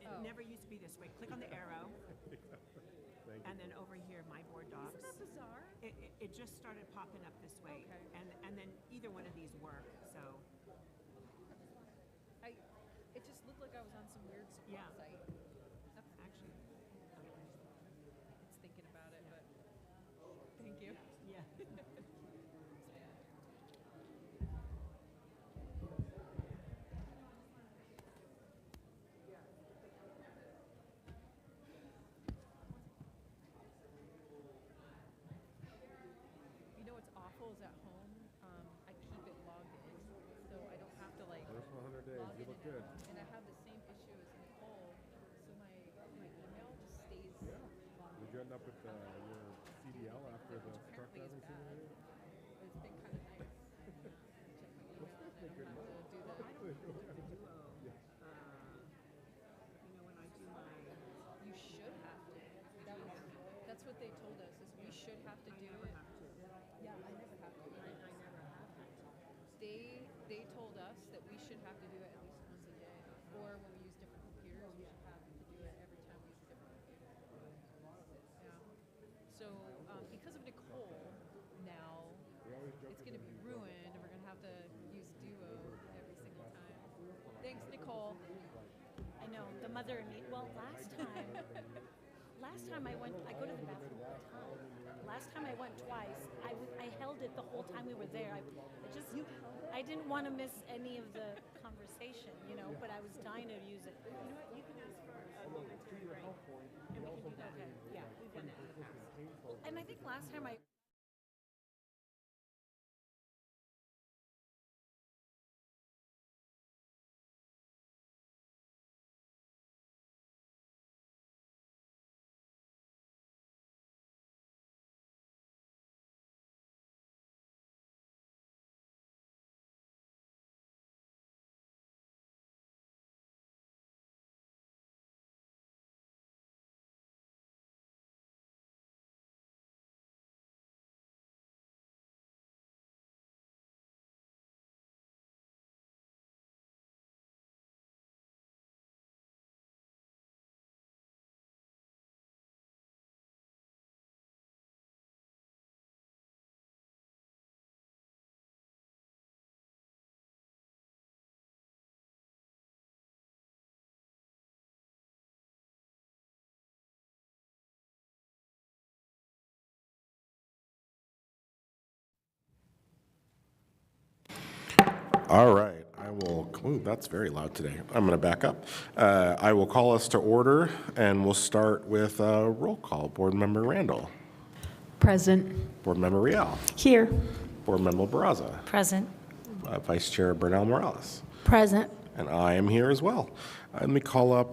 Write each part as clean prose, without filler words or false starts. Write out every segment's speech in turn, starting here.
It never used to be this way. Click on the arrow, and then over here, My Board Docs. Isn't that bizarre? It just started popping up this way, Okay. and then either one of these work. So It just looked like I was on some weird support Yeah. site. actually, It's thinking about it, but thank you. yeah. You know what's awful is at home, I keep it logged in, so I don't have to like First 100 days, log you in look and good. out. And I have the same issue as Nicole, so my email just stays logged Did in. you end up with your CDL after the truck Apparently driving it's bad. simulator? But it's been kind of nice. Check my email and I don't have to do the. When I do my, You should have to. That's what they told us, is we should have to do it. have to. Yeah, I never have to. I never have had to. They told us that we should have to do it at least once a day, or when we use different computers, we should have to do it every time we use a different computer. Yeah. So because of Nicole, now it's going to be ruined, and we're going to have to use Duo every single time. Thanks, Nicole. I know, the mother and me. Well, last time I went, I go to the bathroom all the time. Last time I went twice, I held it the whole time we were there. I didn't want to miss any of the conversation, but I was dying to use it. You know what? You can ask for a momentary break, and we can do that. Okay. Yeah, we've done that in the past. And I think last time I All right, I will, ooh, that's very loud today. I'm going to back up. I will call us to order, and we'll start with a roll call. Board Member Randall. Present. Board Member Rial. Here. Board Member Barraza. present. Vice Chair Bernal Morales. Present. And I am here as well. Let me call up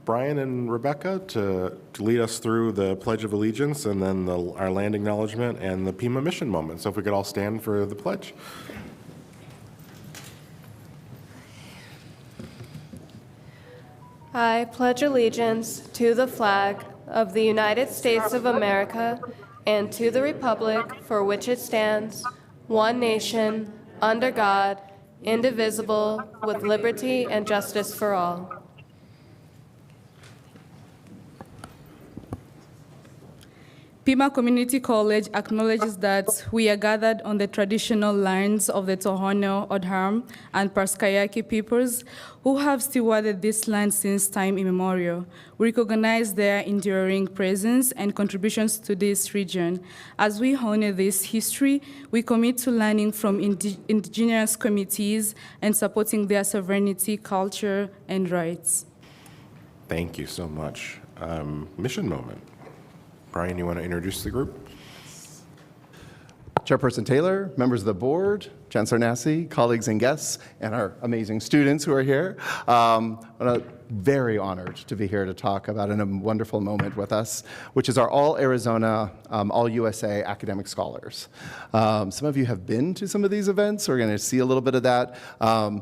Brian and Rebecca to lead us through the Pledge of Allegiance and then our land acknowledgement and the Pima mission moment. So if we could all stand for the pledge. I pledge allegiance to the flag of the United States of America and to the republic for which it stands, one nation, under God, indivisible, with liberty and justice for all. Pima Community College acknowledges that we are gathered on the traditional lands of the Tohono, O'odham, and Paskayaki peoples who have stewarded this land since time immemorial. We recognize their enduring presence and contributions to this region. As we honor this history, we commit to learning from indigenous communities and supporting their sovereignty, culture, and rights. Thank you so much. Mission moment. Brian, you want to introduce the group? Chairperson Taylor, members of the board, Chancellor Nassi, colleagues and guests, and our amazing students who are here. Very honored to be here to talk about a wonderful moment with us, which is our All Arizona, All USA Academic Scholars. Some of you have been to some of these events. We're going to see a little bit of that.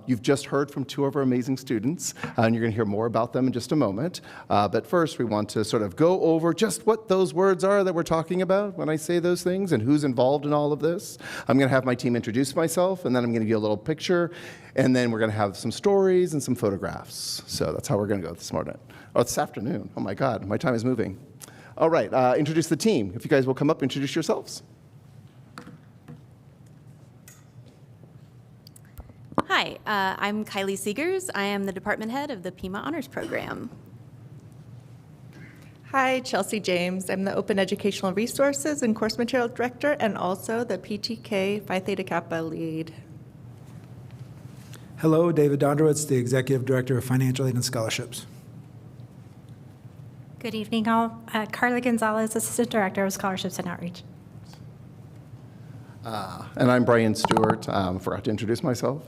You've just heard from two of our amazing students, and you're going to hear more about them in just a moment. But first, we want to sort of go over just what those words are that we're talking about when I say those things and who's involved in all of this. I'm going to have my team introduce myself, and then I'm going to give you a little picture, and then we're going to have some stories and some photographs. So that's how how we're going to go this morning. Oh, this afternoon. Oh my God, my time is moving. All right, introduce the team. If you guys will come up, introduce yourselves. Hi, I'm Kylie Seegers. I am the department head of the Pima Honors Program. Hi, Chelsea James. I'm the Open Educational Resources and Course Material Director and also the PTK Phi Theta Kappa lead. Hello, David Dondrowitz, the Executive Director of Financial Aid and Scholarships. Good evening, all. Carla Gonzalez, Assistant Director of Scholarships and Outreach. And I'm Brian Stewart. Forgot to introduce myself.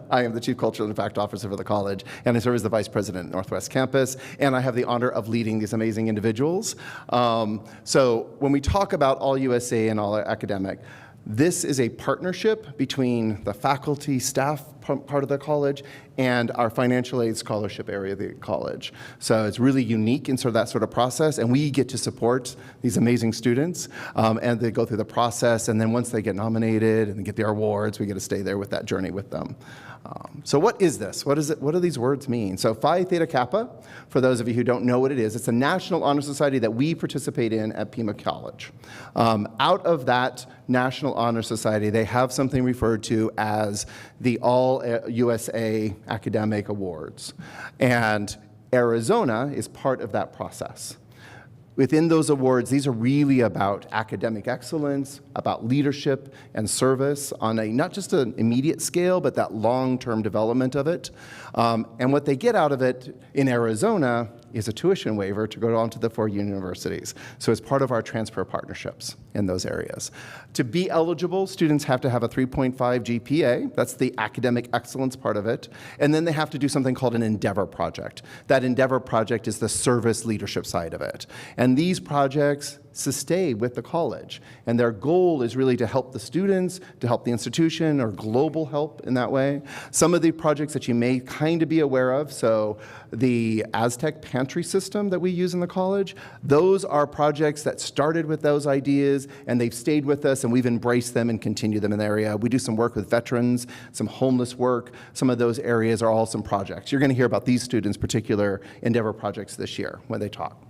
I am the Chief Cultural Impact Officer for the college, and I serve as the Vice President at Northwest Campus, and I have the honor of leading these amazing individuals. So when we talk about All USA and All Academic, this is a partnership between the faculty, staff part of the college and our financial aid scholarship area of the college. So it's really unique in sort of that sort of process, and we get to support these amazing students, and they go through the process, and then once they get nominated and they get their awards, we get to stay there with that journey with them. So what is this? What is it? What do these words mean? So Phi Theta Kappa, for those of you who don't know what it is, it's a national honor society that we participate in at Pima College. Out of that National Honor Society, they have something referred to as the All USA Academic Awards. And Arizona is part of that process. Within those awards, these are really about academic excellence, about leadership and service on a not just an immediate scale, but that long-term development of it. And what they get out of it in Arizona is a tuition waiver to go on to the 4 universities. So it's part of our transfer partnerships in those areas. To be eligible, students have to have a 3.5 GPA. That's the academic excellence part of it. And then they have to do something called an Endeavor project. That Endeavor project is the service leadership side of it. And these projects stay with the college. And their goal is really to help the students, to help the institution, or global help in that way. Some of the projects that you may kind of be aware of, so the Aztec pantry system that we use in the college, those are projects that started with those ideas, and they've stayed with us, and we've embraced them and continued them in the area. We do some work with veterans, some homeless work. Some of those areas are all some projects. You're going to hear about these students' particular Endeavor projects this year when they talk.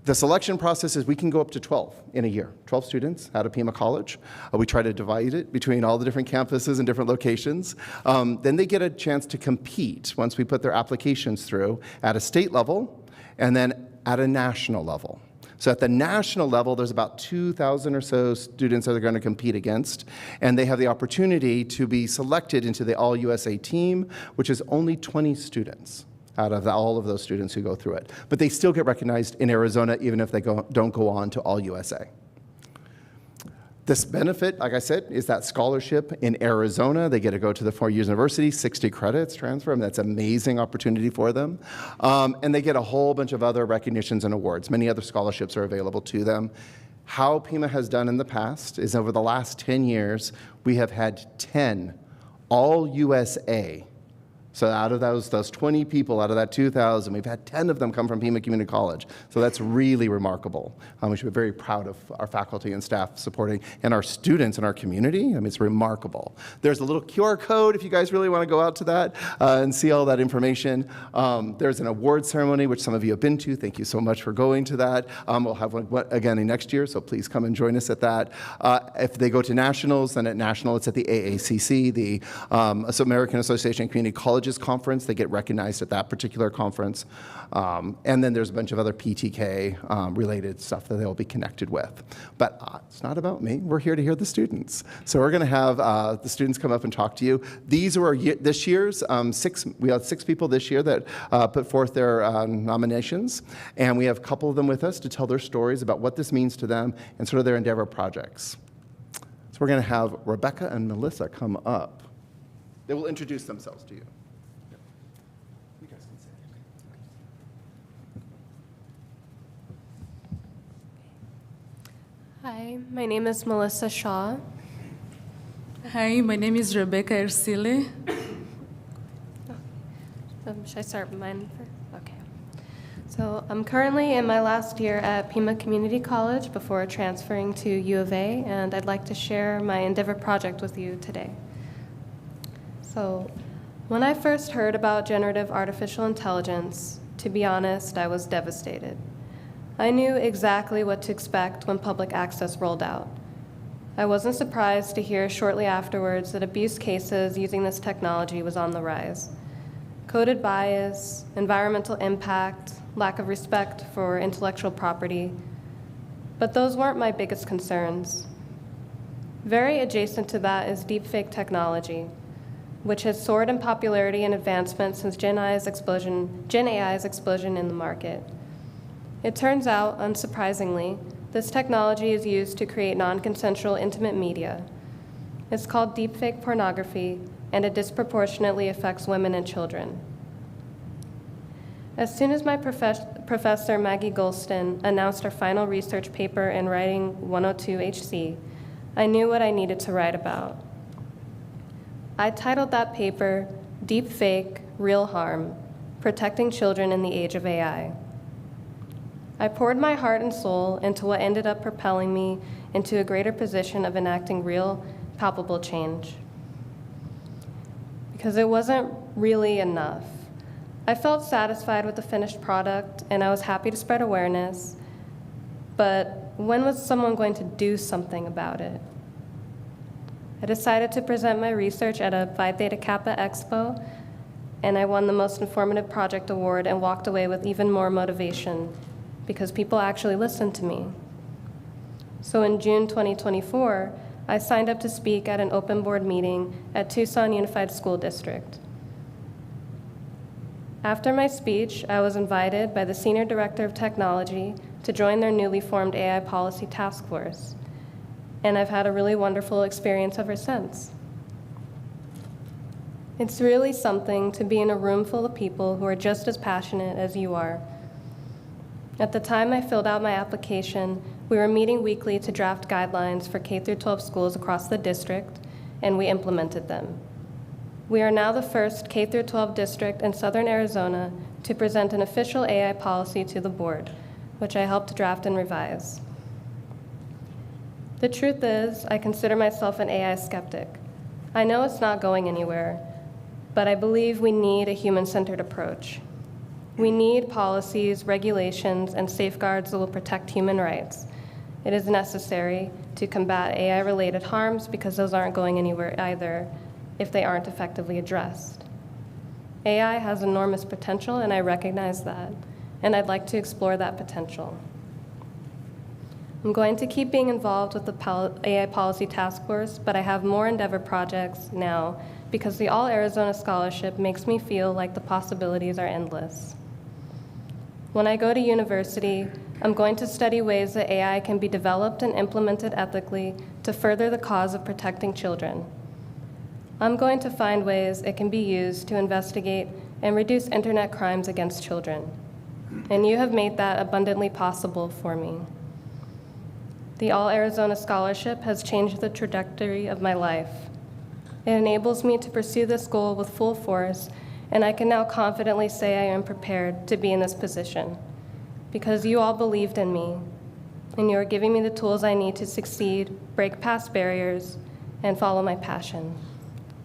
The selection process is we can go up to 12 in a year, 12 students out of Pima College. We try to divide it between all the different campuses and different locations. Then they get a chance to compete once we put their applications through at a state level and then at a national level. So at the national level, there's about 2,000 or so students that they're going to compete against, and they have the opportunity to be selected into the All USA team, which is only 20 students out of all of those students who go through it. But they still get recognized in Arizona even if they don't go on to All USA. This benefit, like I said, is that scholarship in Arizona. They get to go to the 4 universities, 60 credits transfer. I mean, that's an amazing opportunity for them. And they get a whole bunch of other recognitions and awards. Many other scholarships are available to them. How Pima has done in the past is over the last 10 years, we have had 10 All USA. So out of those 20 people, out of that 2,000, we've had 10 of them come from Pima Community College. So that's really remarkable. We should be very proud of our faculty and staff supporting, and our students in our community. I mean, it's remarkable. There's a little QR code if you guys really want to go out to that and see all that information. There's an award ceremony, which some of you have been to. Thank you so much for going to that. We'll have one again next year, so please come and join us at that. If they go to nationals, then at national, it's at the AACC, the American Association of Community Colleges Conference. They get recognized at that particular conference. And then there's a bunch of other PTK related stuff that they'll be connected with. But it's not about me. We're here to hear the students. So we're going to have the students come up and talk to you. These were this year's we had 6 people this year that put forth their nominations. And we have a couple of them with us to tell their stories about what this means to them and sort of their Endeavor projects. So we're going to have Rebecca and Melissa come up. They will introduce themselves to you. Hi, my name is Melissa Shaw. Hi, my name is Rebecca Ersile. Should I start with mine first? Okay. So I'm currently in my last year at Pima Community College before transferring to U of A, and I'd like to share my Endeavor project with you today. So When I first heard about generative artificial intelligence, to be honest, I was devastated. I knew exactly what to expect when public access rolled out. I wasn't surprised to hear shortly afterwards that abuse cases using this technology was on the rise. Coded bias, environmental impact, lack of respect for intellectual property, but those weren't my biggest concerns. Very adjacent to that is deepfake technology, which has soared in popularity and advancement since Gen AI's explosion in the market. It turns out, unsurprisingly, this technology is used to create non-consensual intimate media. It's called deepfake pornography, and it disproportionately affects women and children. As soon as my professor, Maggie Golston, announced her final research paper in Writing 102HC, I knew what I needed to write about. I titled that paper, Deepfake, Real Harm, Protecting Children in the Age of AI. I poured my heart and soul into what ended up propelling me into a greater position of enacting real, palpable change. Because it wasn't really enough. I felt satisfied with the finished product, and I was happy to spread awareness, but when was someone going to do something about it? I decided to present my research at a Phi Theta Kappa Expo, and I won the Most Informative Project Award and walked away with even more motivation because people actually listened to me. So in June 2024, I signed up to speak at an open board meeting at Tucson Unified School District. After my speech, I was invited by the Senior Director of Technology to join their newly formed AI Policy Task Force, and I've had a really wonderful experience ever since. It's really something to be in a room full of people who are just as passionate as you are. At the time I filled out my application, we were meeting weekly to draft guidelines for K-12 schools across the district, and we implemented them. We are now the first K-12 district in Southern Arizona to present an official AI policy to the board, which I helped draft and revise. The truth is, I consider myself an AI skeptic. I know it's not going anywhere, but I believe we need a human-centered approach. We need policies, regulations, and safeguards that will protect human rights. It is necessary to combat AI-related harms because those aren't going anywhere either if they aren't effectively addressed. AI has enormous potential, and I recognize that, and I'd like to explore that potential. I'm going to keep being involved with the AI Policy Task Force, but I have more Endeavor projects now because the All Arizona Scholarship makes me feel like the possibilities are endless. When I go to university, I'm going to study ways that AI can be developed and implemented ethically to further the cause of protecting children. I'm going to find ways it can be used to investigate and reduce internet crimes against children. And you have made that abundantly possible for me. The All Arizona Scholarship has changed the trajectory of my life. It enables me to pursue this goal with full force, and I can now confidently say I am prepared to be in this position because you all believed in me, and you are giving me the tools I need to succeed, break past barriers, and follow my passion.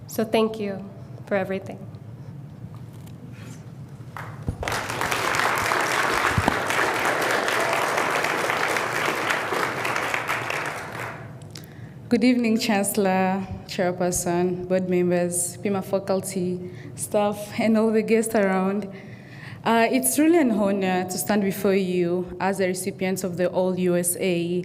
So thank you for everything. Good evening, Chancellor, Chairperson, board members, Pima faculty, staff, and all the guests around. It's really an honor to stand before you as a recipient of the All USA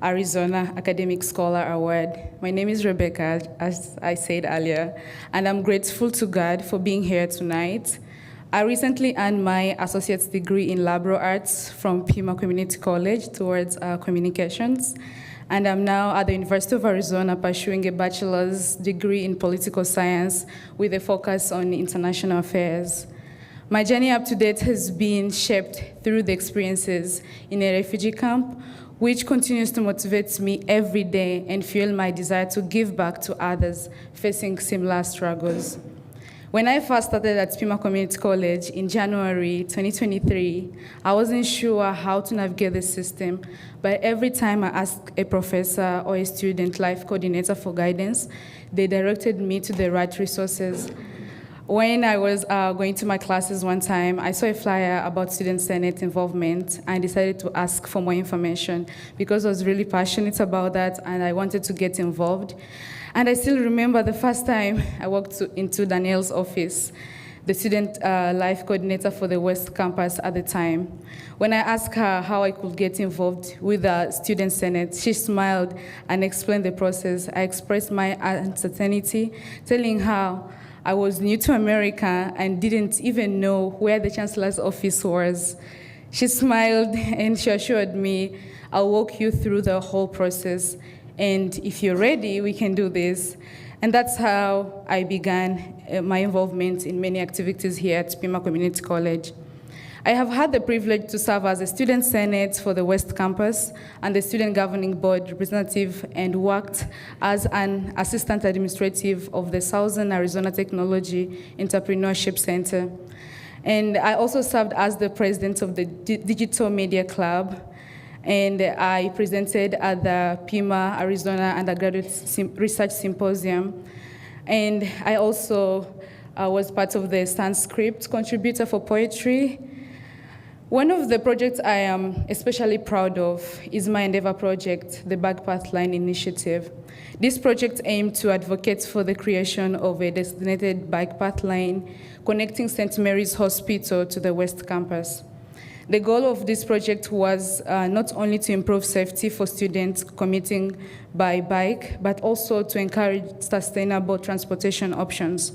Arizona Academic Scholar Award. My name is Rebecca, as I said earlier, and I'm grateful to God for being here tonight. I recently earned my associate's degree in liberal arts from Pima Community College towards communications. And I'm now at the University of Arizona pursuing a bachelor's degree in political science with a focus on international affairs. My journey up to date has been shaped through the experiences in a refugee camp, which continues to motivate me every day and fuel my desire to give back to others facing similar struggles. When I first started at Pima Community College in January 2023, I wasn't sure how to navigate the system, but every time I asked a professor or a student life coordinator for guidance, they directed me to the right resources. When I was going to my classes one time, I saw a flyer about Student Senate involvement and decided to ask for more information because I was really passionate about that and I wanted to get involved. And I still remember the first time I walked into Danielle's office, the student life coordinator for the West Campus at the time. When I asked her how I could get involved with the Student Senate, she smiled and explained the process. I expressed my uncertainty, telling her I was new to America and didn't even know where the Chancellor's office was. She smiled and she assured me, I'll walk you through the whole process. And if you're ready, we can do this. And that's how I began my involvement in many activities here at Pima Community College. I have had the privilege to serve as a student senate for the West Campus and the student governing board representative and worked as an assistant administrative of the Southern Arizona Technology Entrepreneurship Center. And I also served as the president of the Digital Media Club, and I presented at the Pima Arizona Undergraduate Research Symposium. And I also was part of the Sanskrit contributor for poetry. One of the projects I am especially proud of is my Endeavor project, the Bikepath Line Initiative. This project aimed to advocate for the creation of a designated bike path line connecting St. Mary's Hospital to the West Campus. The goal of this project was not only to improve safety for students commuting by bike, but also to encourage sustainable transportation options.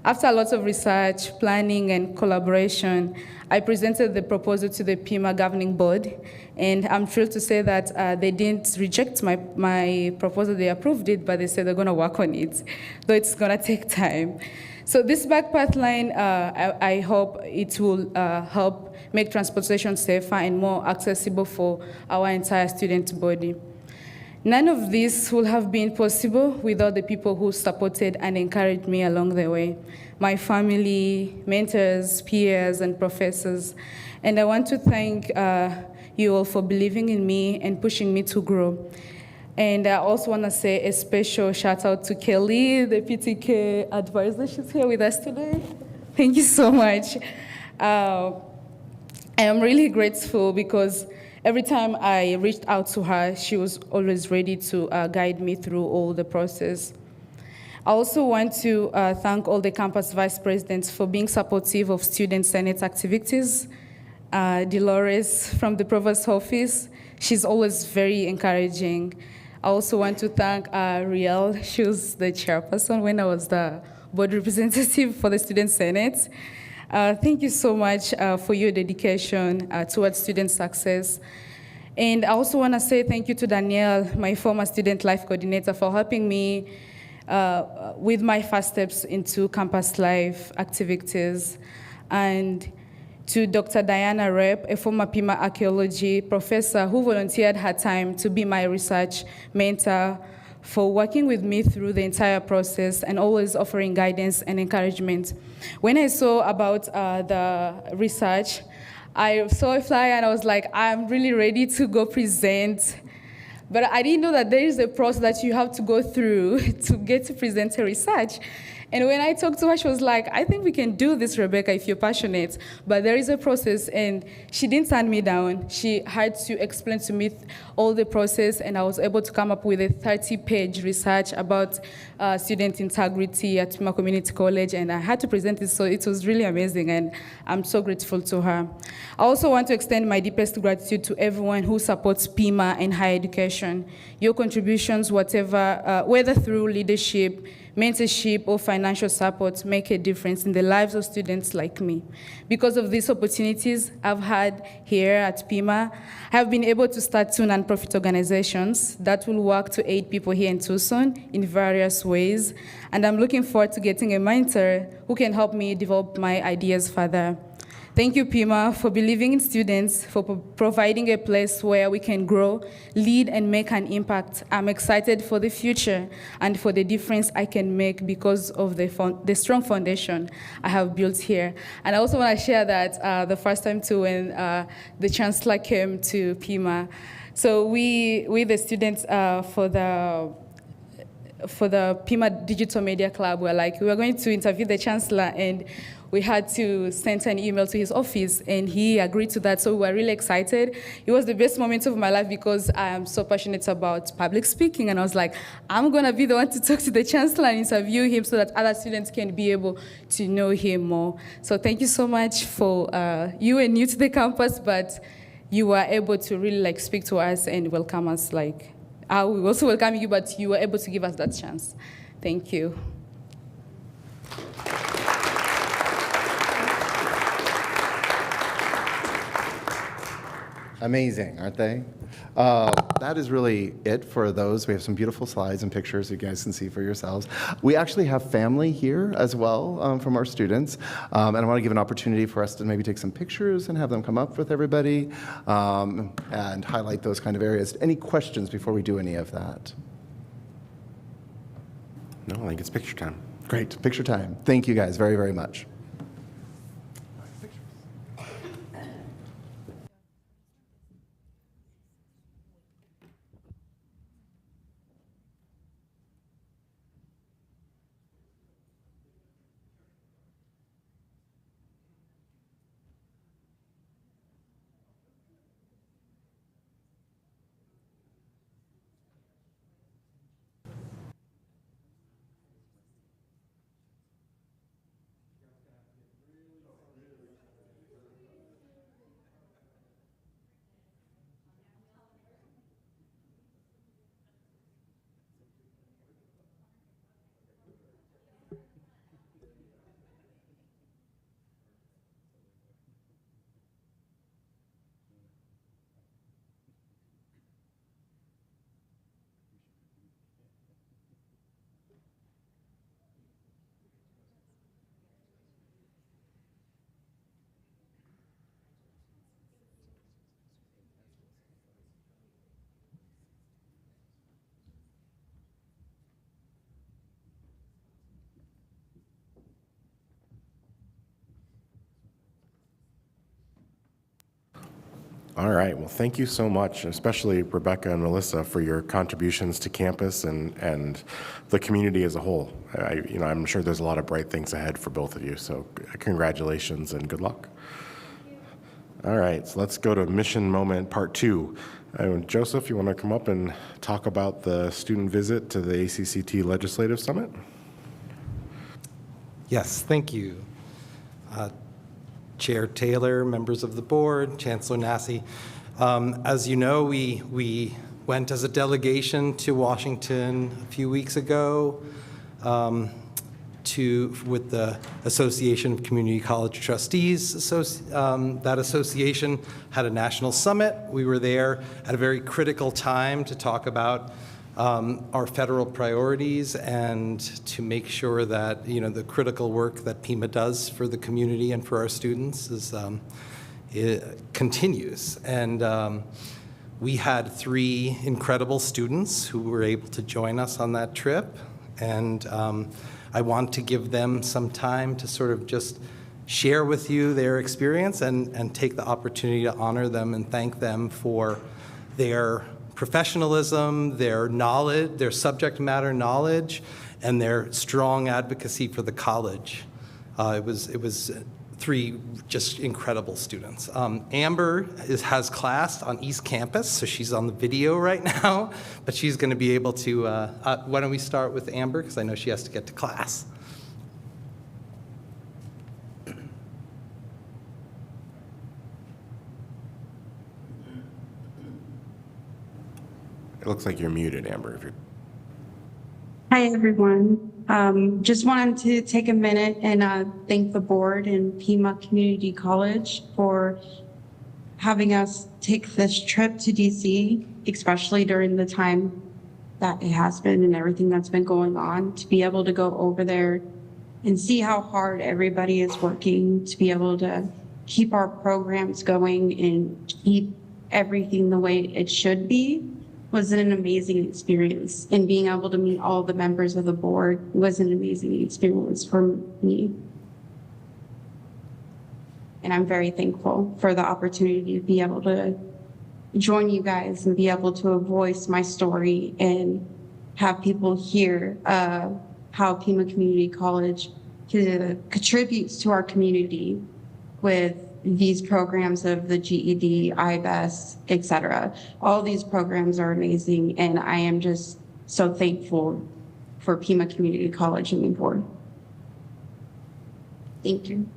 After a lot of research, planning, and collaboration, I presented the proposal to the Pima governing board, and I'm thrilled to say that they didn't reject my proposal. They approved it, but they said they're going to work on it, though it's going to take time. So this bike path line, I hope it will help make transportation safer and more accessible for our entire student body. None of this would have been possible without the people who supported and encouraged me along the way. My family, mentors, peers, and professors. And I want to thank you all for believing in me and pushing me to grow. And I also want to say a special shout out to Kelly, the PTK advisor. She's here with us today. Thank you so much. I am really grateful because every time I reached out to her, she was always ready to guide me through all the process. I also want to thank all the campus vice presidents for being supportive of student senate activities. Dolores from the provost's office, she's always very encouraging. I also want to thank Riel. She was the chairperson when I was the board representative for the student senate. Thank you so much for your dedication towards student success. And I also want to say thank you to Danielle, my former student life coordinator, for helping me with my first steps into campus life activities. And to Dr. Diana Rep, a former Pima archaeology professor who volunteered her time to be my research mentor, for working with me through the entire process and always offering guidance and encouragement. When I saw about the research, I saw a flyer and I was like, I'm really ready to go present. But I didn't know that there is a process that you have to go through to get to present a research. And when I talked to her, she was like, I think we can do this, Rebecca, if you're passionate. But there is a process, and she didn't turn me down. She had to explain to me all the process, and I was able to come up with a 30-page research about student integrity at Pima Community College, and I had to present it, so it was really amazing, and I'm so grateful to her. I also want to extend my deepest gratitude to everyone who supports Pima and higher education. Your contributions, whether through leadership, mentorship, or financial support, make a difference in the lives of students like me. Because of these opportunities I've had here at Pima, I have been able to start two nonprofit organizations that will work to aid people here in Tucson in various ways. And I'm looking forward to getting a mentor who can help me develop my ideas further. Thank you, Pima, for believing in students, for providing a place where we can grow, lead, and make an impact. I'm excited for the future and for the difference I can make because of the strong foundation I have built here. And I also want to share that the first time too when the Chancellor came to Pima. So we the students for the for the Pima Digital Media Club, we were going to interview the chancellor, and we had to send an email to his office, and he agreed to that, so we were really excited. It was the best moment of my life because I am so passionate about public speaking, and I was like, I'm gonna be the one to talk to the chancellor and interview him so that other students can be able to know him more. So thank you so much for, you were new to the campus, but you were able to really speak to us and welcome us. We also welcome you, but you were able to give us that chance. Thank you. Amazing, aren't they? That is really it for those. We have some beautiful slides and pictures you guys can see for yourselves. We actually have family here as well from our students. And I want to give an opportunity for us to maybe take some pictures and have them come up with everybody and highlight those kind of areas. Any questions before we do any of that? No, I think it's picture time. Great, picture time. Thank you guys very, very much. All right, well, thank you so much, especially Rebecca and Melissa, for your contributions to campus and the community as a whole. I'm sure there's a lot of bright things ahead for both of you, so congratulations and good luck. All right, so let's go to Mission Moment Part 2. Joseph, you want to come up and talk about the student visit to the ACCT Legislative Summit? Yes, thank you. Chair Taylor, members of the board, Chancellor Nassy. As you know, we went as a delegation to Washington a few weeks ago with the Association of Community College Trustees. That association had a national summit. We were there at a very critical time to talk about our federal priorities and to make sure that the critical work that Pima does for the community and for our students it continues. And we had 3 incredible students who were able to join us on that trip, and I want to give them some time to sort of just share with you their experience and take the opportunity to honor them and thank them for their professionalism, their knowledge, their subject matter knowledge, and their strong advocacy for the college. It was 3 just incredible students. Amber has class on East Campus, so she's on the video right now, but she's going to be able to, why don't we start with Amber, because I know she has to get to class. It looks like you're muted, Amber. If you're... Hi, everyone. Just wanted to take a minute and thank the board and Pima Community College for having us take this trip to DC, especially during the time that it has been and everything that's been going on, to be able to go over there and see how hard everybody is working to be able to keep our programs going and keep everything the way it should be. Was an amazing experience, and being able to meet all the members of the board was an amazing experience for me. And I'm very thankful for the opportunity to be able to join you guys and be able to voice my story and have people hear how Pima Community College contributes to our community with these programs of the GED, IBES, et cetera. All these programs are amazing, and I am just so thankful for Pima Community College and the board. Thank you.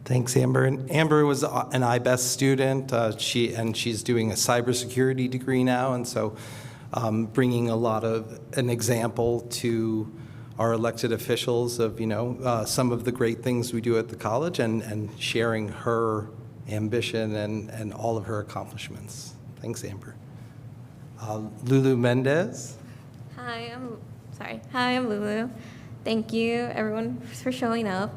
Thanks, Amber. And Amber was an IBES student. She's doing a cybersecurity degree now, and so bringing a lot of an example to our elected officials of some of the great things we do at the college, and sharing her ambition and all of her accomplishments. Thanks, Amber. Lulu Mendez. Hi, I'm Lulu. Thank you, everyone, for showing up.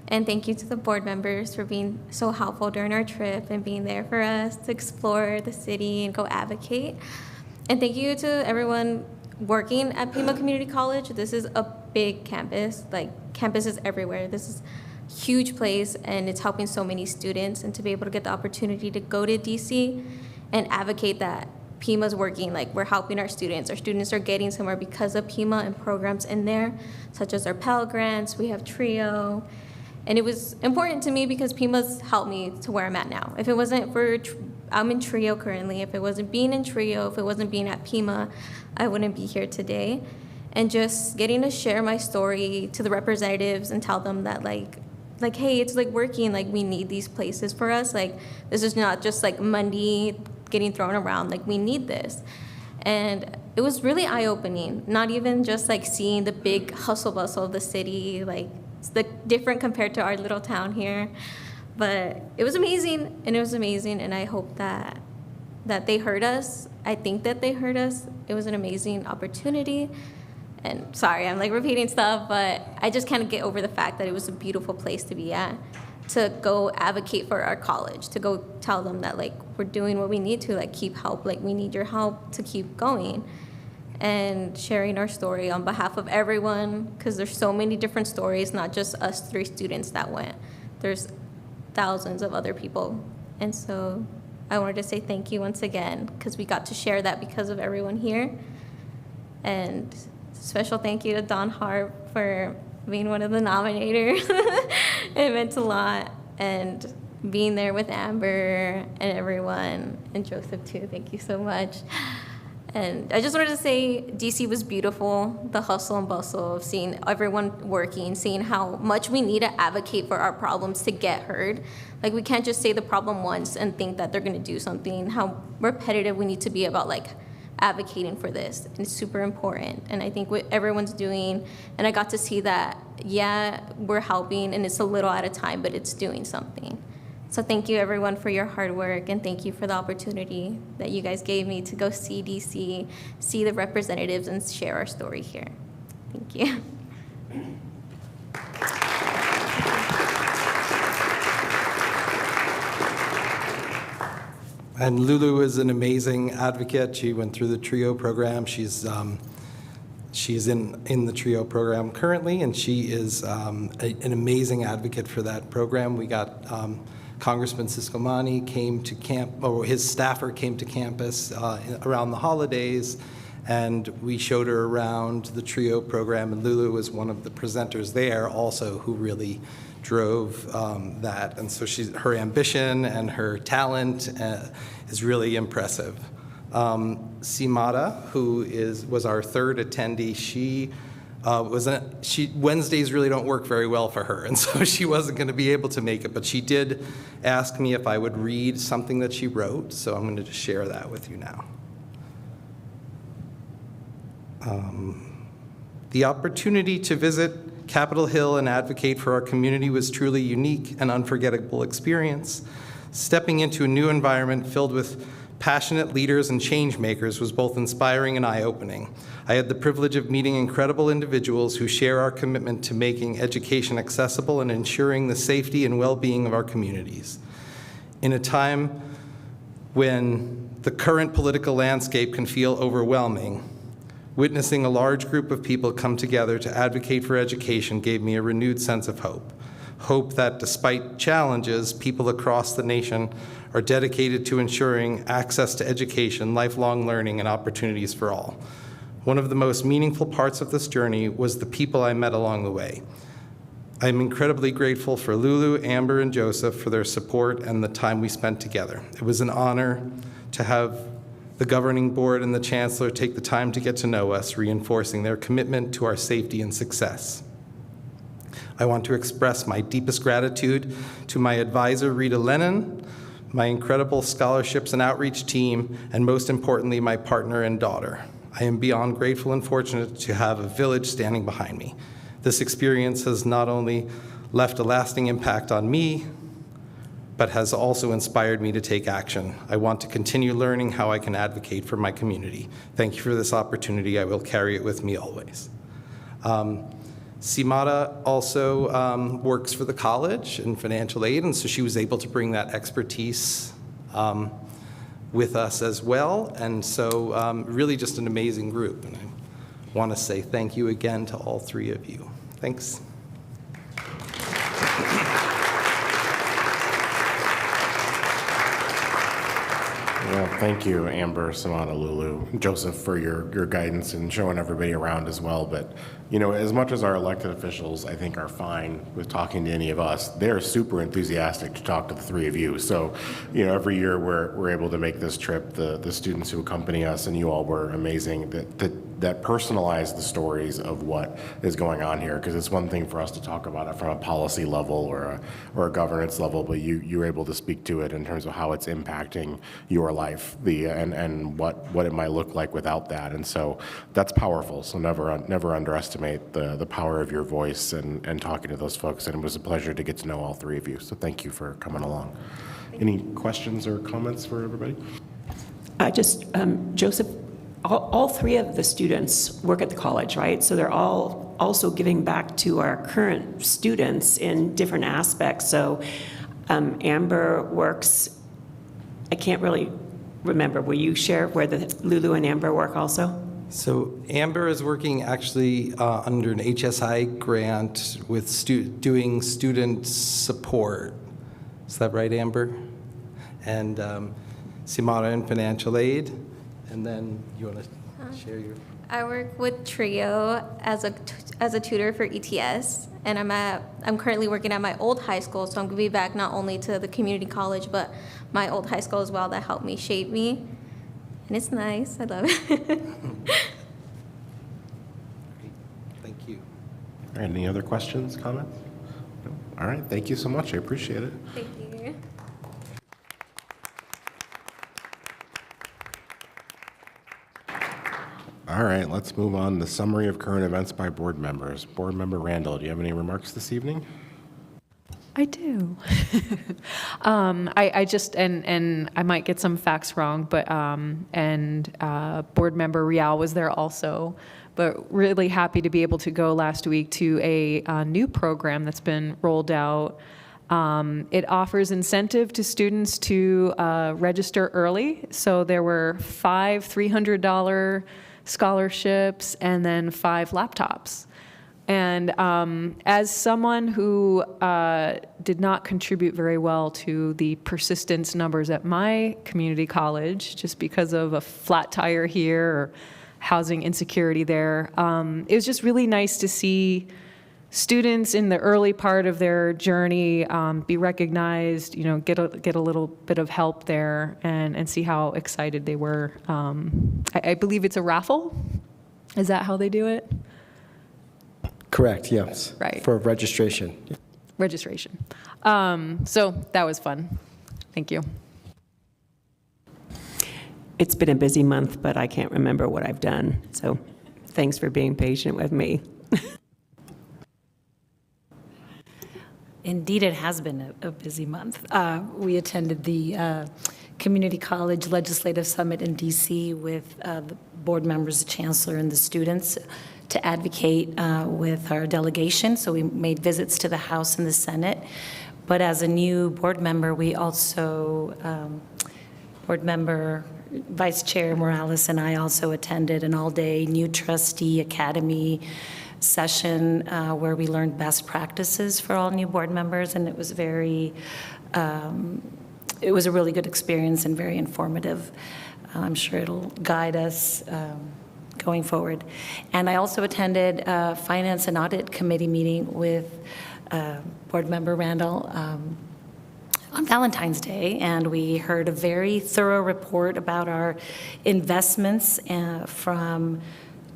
And thank you to the board members for being so helpful during our trip and being there for us to explore the city and go advocate. And thank you to everyone working at Pima Community College. This is a big campus, like campuses everywhere. This is a huge place, and it's helping so many students. And to be able to get the opportunity to go to DC and advocate that Pima's working, like we're helping our students. Our students are getting somewhere because of Pima and programs in there, such as our Pell Grants, we have TRIO. And it was important to me because Pima's helped me to where I'm at now. If it wasn't for, I'm in TRIO currently. If it wasn't being in TRIO, if it wasn't being at Pima, I wouldn't be here today. And just getting to share my story to the representatives and tell them that like, hey, it's like working, like we need these places for us. Like this is not just like money getting thrown around, like we need this. And it was really eye-opening, not even just like seeing the big hustle bustle of the city, like it's different compared to our little town here. But it was amazing, and I hope that they heard us. I think that they heard us. It was an amazing opportunity. And sorry, I'm like repeating stuff, but I just can't get over the fact that it was a beautiful place to be at, to go advocate for our college, to go tell them that like we're doing what we need to, like keep help, like we need your help to keep going. And sharing our story on behalf of everyone, because there's so many different stories, not just us 3 students that went. There's thousands of other people. And so I wanted to say thank you once again, because we got to share that because of everyone here. And special thank you to Don Hart for being one of the nominators. It meant a lot. And being there with Amber and everyone, and Joseph too, thank you so much. And I just wanted to say DC was beautiful, the hustle and bustle of seeing everyone working, seeing how much we need to advocate for our problems to get heard. Like we can't just say the problem once and think that they're gonna do something, how repetitive we need to be about like advocating for this. And it's super important. And I think what everyone's doing, and I got to see that, yeah, we're helping and it's a little at a time, but it's doing something. So thank you everyone for your hard work, and thank you for the opportunity that you guys gave me to go see DC, see the representatives, and share our story here. Thank you. And Lulu is an amazing advocate. She went through the TRIO program. She's in the TRIO program currently, and she is an amazing advocate for that program. We got Congressman Siscomani came to his staffer came to campus around the holidays, and we showed her around the TRIO program, and Lulu was one of the presenters there also who really drove that. And so her ambition and her talent is really impressive. Simada, who was our 3rd attendee, Wednesdays really don't work very well for her, and so she wasn't going to be able to make it, but she did ask me if I would read something that she wrote, so I'm going to just share that with you now. The opportunity to visit Capitol Hill and advocate for our community was truly unique and unforgettable experience. Stepping into a new environment filled with passionate leaders and change makers was both inspiring and eye-opening. I had the privilege of meeting incredible individuals who share our commitment to making education accessible and ensuring the safety and well-being of our communities. In a time when the current political landscape can feel overwhelming, witnessing a large group of people come together to advocate for education gave me a renewed sense of hope. Hope that despite challenges, people across the nation are dedicated to ensuring access to education, lifelong learning, and opportunities for all. One of the most meaningful parts of this journey was the people I met along the way. I am incredibly grateful for Lulu, Amber, and Joseph for their support and the time we spent together. It was an honor to have the governing board and the chancellor take the time to get to know us, reinforcing their commitment to our safety and success. I want to express my deepest gratitude to my advisor, Rita Lennon, my incredible scholarships and outreach team, and most importantly, my partner and daughter. I am beyond grateful and fortunate to have a village standing behind me. This experience has not only left a lasting impact on me, but has also inspired me to take action. I want to continue learning how I can advocate for my community. Thank you for this opportunity. I will carry it with me always. Simata also works for the college in financial aid, and so she was able to bring that expertise with us as well. And so really just an amazing group. And I want to say thank you again to all three of you. Thanks. Well, thank you, Amber, Samana, Lulu, Joseph, for your guidance and showing everybody around as well. But, you know, as much as our elected officials, I think, are fine with talking to any of us, they're super enthusiastic to talk to the three of you. So, you know, every year we're able to make this trip. The students who accompany us and you all were amazing. That personalize the stories of what is going on here, because it's one thing for us to talk about it from a policy level or a governance level, but you're able to speak to it in terms of how it's impacting your life, and what it might look like without that. And so that's powerful. So never underestimate the power of your voice and talking to those folks. And it was a pleasure to get to know all three of you. So thank you for coming along. Any questions or comments for everybody? Joseph, all three of the students work at the college, right? So they're all also giving back to our current students in different aspects. So Amber works, I can't really remember, will you share where the Lulu and Amber work also? So Amber is working actually under an HSI grant with doing student support. Is that right, Amber? And Simara in financial aid. And then you want to share your... I work with Trio as a tutor for ETS, and I'm currently working at my old high school, so I'm giving back not only to the community college, but my old high school as well that helped me shape me. And it's nice. I love it. Thank you. All right, any other questions, comments? No? All right, thank you so much. I appreciate it. Thank you. All right, let's move on to summary of current events by board members. Board Member Randall, do you have any remarks this evening? I do. I just, and I might get some facts wrong, but, Board Member Rial was there also, but really happy to be able to go last week to a new program that's been rolled out. It offers incentive to students to register early. So there were 5 $300 scholarships and then 5 laptops. And as someone who did not contribute very well to the persistence numbers at my community college, just because of a flat tire here or housing insecurity there, it was just really nice to see students in the early part of their journey be recognized, you know, get a little bit of help there, and see how excited they were. I believe it's a raffle. Is that how they do it? Correct, yes. Right. For registration. Registration. So that was fun. Thank you. It's been a busy month, but I can't remember what I've done. So thanks for being patient with me. Indeed, it has been a busy month. We attended the Community College Legislative Summit in DC with the board members, the chancellor, and the students to advocate with our delegation. So we made visits to the House and the Senate. But as a new board member, we also, board member Vice Chair Morales and I also attended an all-day new trustee academy session where we learned best practices for all new board members, and it was very, it was a really good experience and very informative. I'm sure it'll guide us going forward. And I also attended a Finance and Audit Committee meeting with Board Member Randall on Valentine's Day, and we heard a very thorough report about our investments from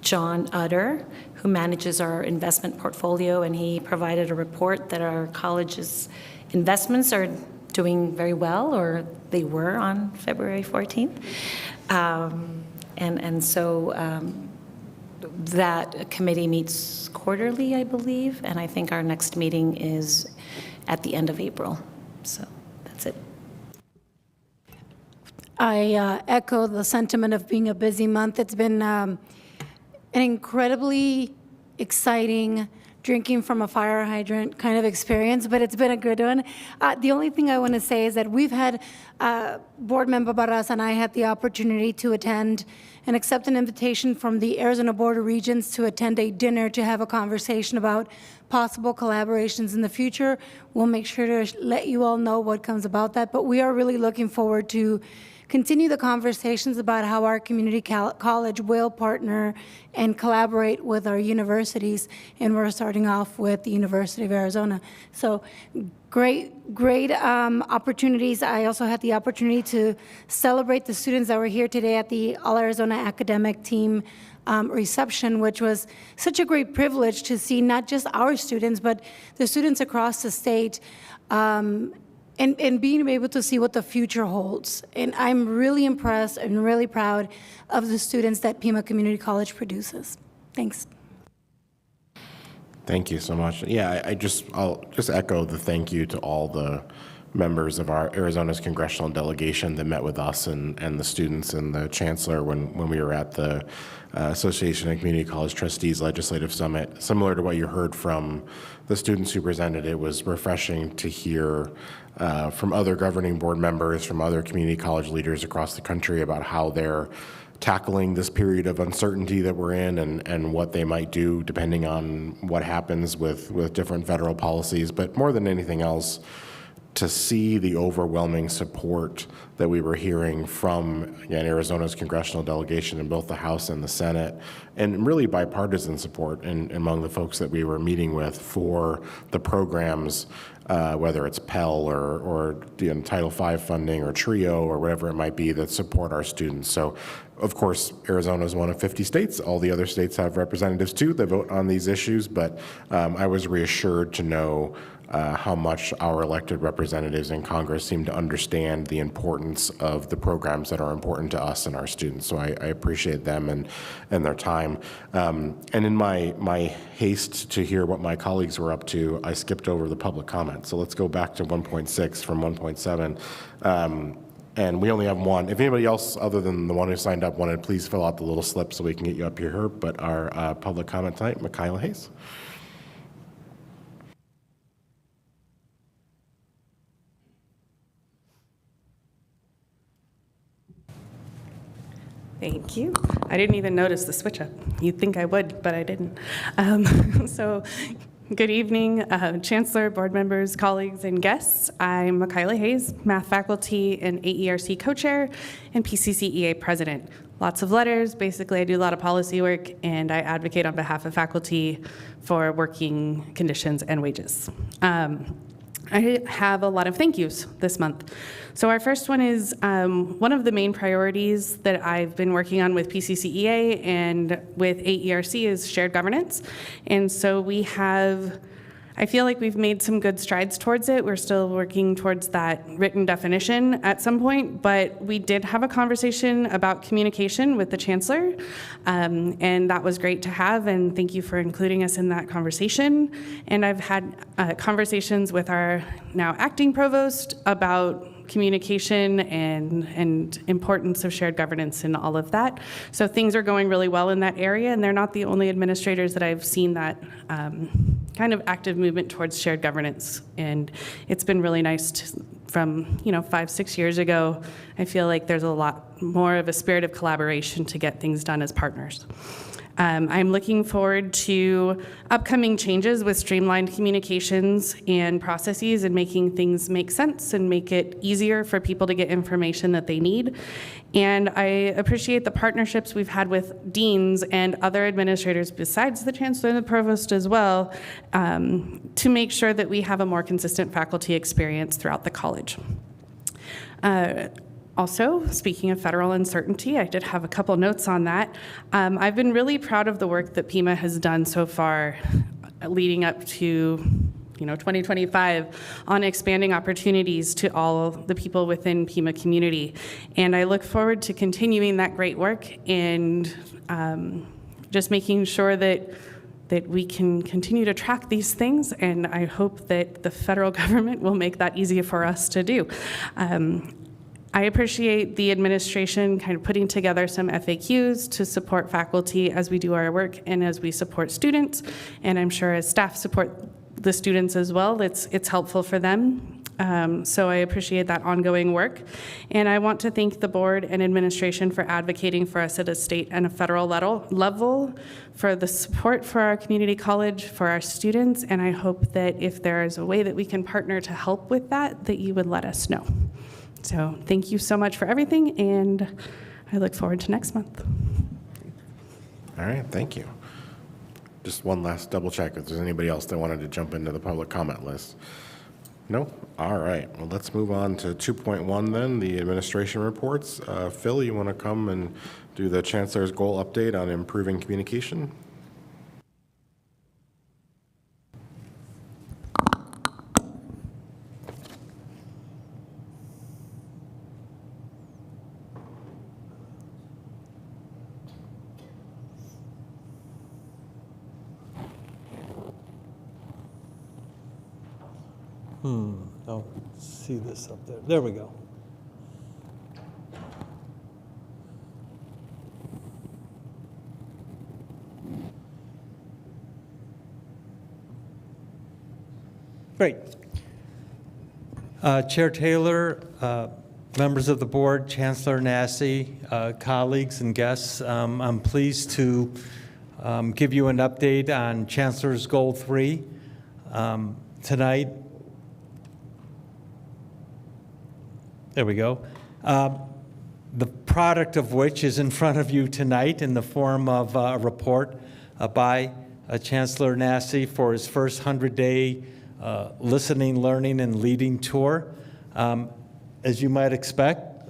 John Utter, who manages our investment portfolio, and he provided a report that our college's investments are doing very well, or they were on February 14th. So that committee meets quarterly, I believe, and I think our next meeting is at the end of April. So that's it. I echo the sentiment of being a busy month. It's been an incredibly exciting drinking from a fire hydrant kind of experience, but it's been a good one. The only thing I want to say is that we've had, Board Member Barras and I had the opportunity to attend and accept an invitation from the Arizona Board of Regents to attend a dinner to have a conversation about possible collaborations in the future. We'll make sure to let you all know what comes about that, but we are really looking forward to continue the conversations about how our community college will partner and collaborate with our universities, and we're starting off with the University of Arizona. So great opportunities. I also had the opportunity to celebrate the students that were here today at the All Arizona Academic Team reception, which was such a great privilege to see not just our students, but the students across the state, and being able to see what the future holds. And I'm really impressed and really proud of the students that Pima Community College produces. Thanks. Thank you so much. Yeah, I'll just echo the thank you to all the members of our Arizona's congressional delegation that met with us and the students and the chancellor when we were at the Association of Community College Trustees Legislative Summit. Similar to what you heard from the students who presented, it was refreshing to hear from other governing board members, from other community college leaders across the country about how they're tackling this period of uncertainty that we're in and what they might do depending on what happens with different federal policies. But more than anything else, to see the overwhelming support that we were hearing from, again, Arizona's congressional delegation in both the House and the Senate, and really bipartisan support among the folks that we were meeting with for the programs, whether it's Pell or Title V funding or TRIO or whatever it might be that support our students. So, of course, Arizona is one of 50 states. All the other states have representatives too that vote on these issues, but I was reassured to know how much our elected representatives in Congress seem to understand the importance of the programs that are important to us and our students. So I appreciate them and their time. And in my haste to hear what my colleagues were up to, I skipped over the public comment. So let's go back to 1.6 from 1.7. And we only have one. If anybody else other than the one who signed up wanted, please fill out the little slip so we can get you up here. But our public comment tonight, Michaela Hayes. Thank you. I didn't even notice the switch up. You'd think I would, but I didn't. So good evening, Chancellor, board members, colleagues, and guests. I'm Michaela Hayes, math faculty and AERC co-chair and PCC EA president. Lots of letters. Basically, I do a lot of policy work, and I advocate on behalf of faculty for working conditions and wages. I have a lot of thank yous this month. So our first one is one of the main priorities that I've been working on with PCCEA and with AERC is shared governance. And so I feel like we've made some good strides towards it. We're still working towards that written definition at some point, but we did have a conversation about communication with the chancellor, and that was great to have, and thank you for including us in that conversation. And I've had conversations with our now acting provost about communication and importance of shared governance and all of that. So things are going really well in that area, and they're not the only administrators that I've seen that kind of active movement towards shared governance. And it's been really nice from 5-6 years ago. I feel like there's a lot more of a spirit of collaboration to get things done as partners. I'm looking forward to upcoming changes with streamlined communications and processes and making things make sense and make it easier for people to get information that they need. And I appreciate the partnerships we've had with deans and other administrators besides the chancellor and the provost as well, to make sure that we have a more consistent faculty experience throughout the college. Also, speaking of federal uncertainty, I did have a couple notes on that. I've been really proud of the work that Pima has done so far leading up to 2025 on expanding opportunities to all the people within Pima community. And I look forward to continuing that great work and just making sure that we can continue to track these things, and I hope that the federal government will make that easier for us to do. I appreciate the administration kind of putting together some FAQs to support faculty as we do our work and as we support students, and I'm sure as staff support the students as well, it's helpful for them. So I appreciate that ongoing work. And I want to thank the board and administration for advocating for us at a state and a federal level for the support for our community college, for our students, and I hope that if there is a way that we can partner to help with that, that you would let us know. So thank you so much for everything, and I look forward to next month. All right, thank you. Just one last double check if there's anybody else that wanted to jump into the public comment list. No? All right. Well, let's move on to 2.1 then, the administration reports. Phil, you want to come and do the Chancellor's goal update on improving communication? Don't see this up there. There we go. Great. Chair Taylor, members of the board, Chancellor Nassy, colleagues and guests, I'm pleased to give you an update on Chancellor's Goal 3 tonight. There we go. The product of which is in front of you tonight in the form of a report by Chancellor Nassy for his first 100-day listening, learning, and leading tour. As you might expect,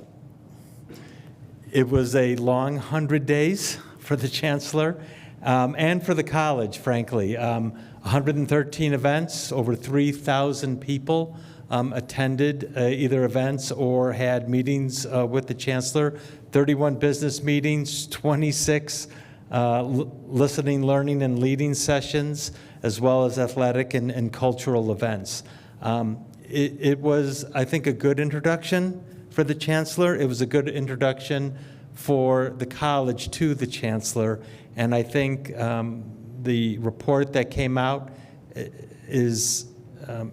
it was a long 100 days for the Chancellor and for the college, frankly. 113 events, over 3,000 people attended either events or had meetings with the Chancellor, 31 business meetings, 26 listening, learning, and leading sessions, as well as athletic and cultural events. It was, I think, a good introduction for the Chancellor. It was a good introduction for the college to the Chancellor, and I think the report that came out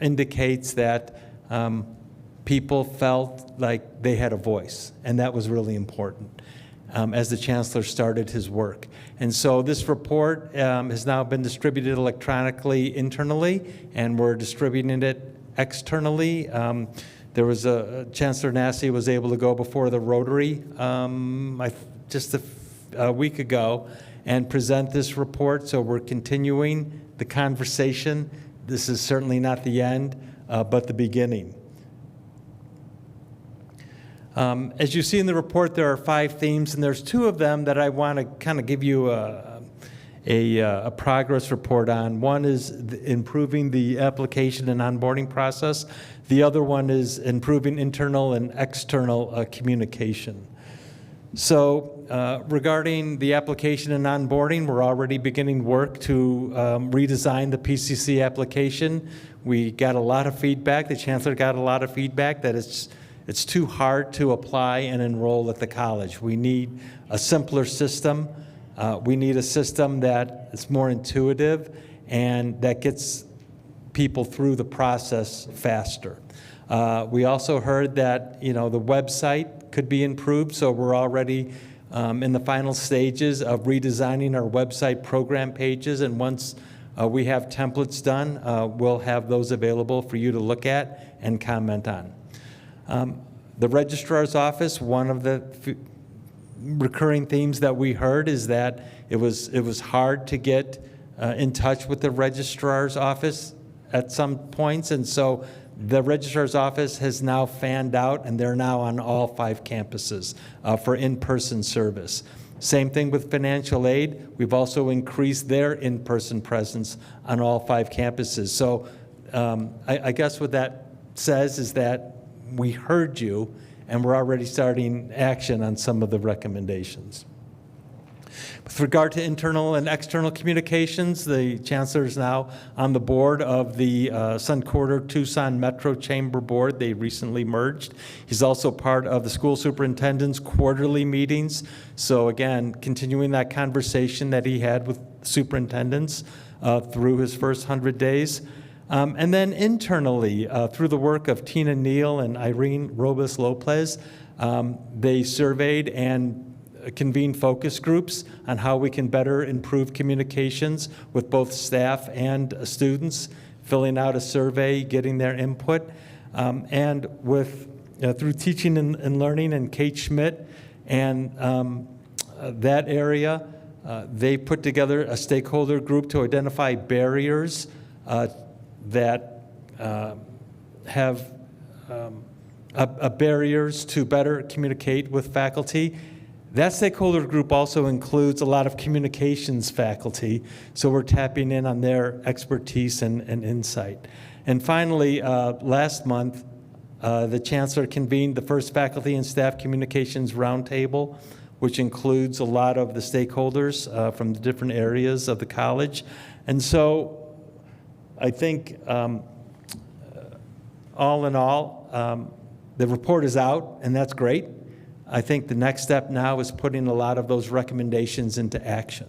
indicates that people felt like they had a voice, and that was really important as the Chancellor started his work. And so this report has now been distributed electronically internally, and we're distributing it externally. There was Chancellor Nassy was able to go before the Rotary just a week ago and present this report, so we're continuing the conversation. This is certainly not the end, but the beginning. As you see in the report, there are 5 themes, and there's 2 of them that I want to kind of give you a progress report on. One is improving the application and onboarding process. The other one is improving internal and external communication. So regarding the application and onboarding, we're already beginning work to redesign the PCC application. We got a lot of feedback. The Chancellor got a lot of feedback that it's too hard to apply and enroll at the college. We need a simpler system. We need a system that is more intuitive and that gets people through the process faster. We also heard that the website could be improved, so we're already in the final stages of redesigning our website program pages, and once we have templates done, we'll have those available for you to look at and comment on. The registrar's office, one of the recurring themes that we heard is that it was hard to get in touch with the registrar's office at some points, and so the registrar's office has now fanned out, and they're now on all 5 campuses for in-person service. Same thing with financial aid. We've also increased their in-person presence on all 5 campuses. So I guess what that says is that we heard you, and we're already starting action on some of the recommendations. With regard to internal and external communications, the chancellor is now on the board of the Sun Corridor Tucson Metro Chamber Board. They recently merged. He's also part of the school superintendent's quarterly meetings. So again, continuing that conversation that he had with superintendents through his first 100 days. And then internally, through the work of Tina Neal and Irene Robes Lopez, they surveyed and convened focus groups on how we can better improve communications with both staff and students, filling out a survey, getting their input. And with through Teaching and Learning and Kate Schmidt and that area, they put together a stakeholder group to identify barriers that have barriers to better communicate with faculty. That stakeholder group also includes a lot of communications faculty, so we're tapping in on their expertise and insight. And finally, last month, the chancellor convened the first faculty and staff communications roundtable, which includes a lot of the stakeholders from the different areas of the college. And so I think all in all, the report is out, and that's great. I think the next step now is putting a lot of those recommendations into action.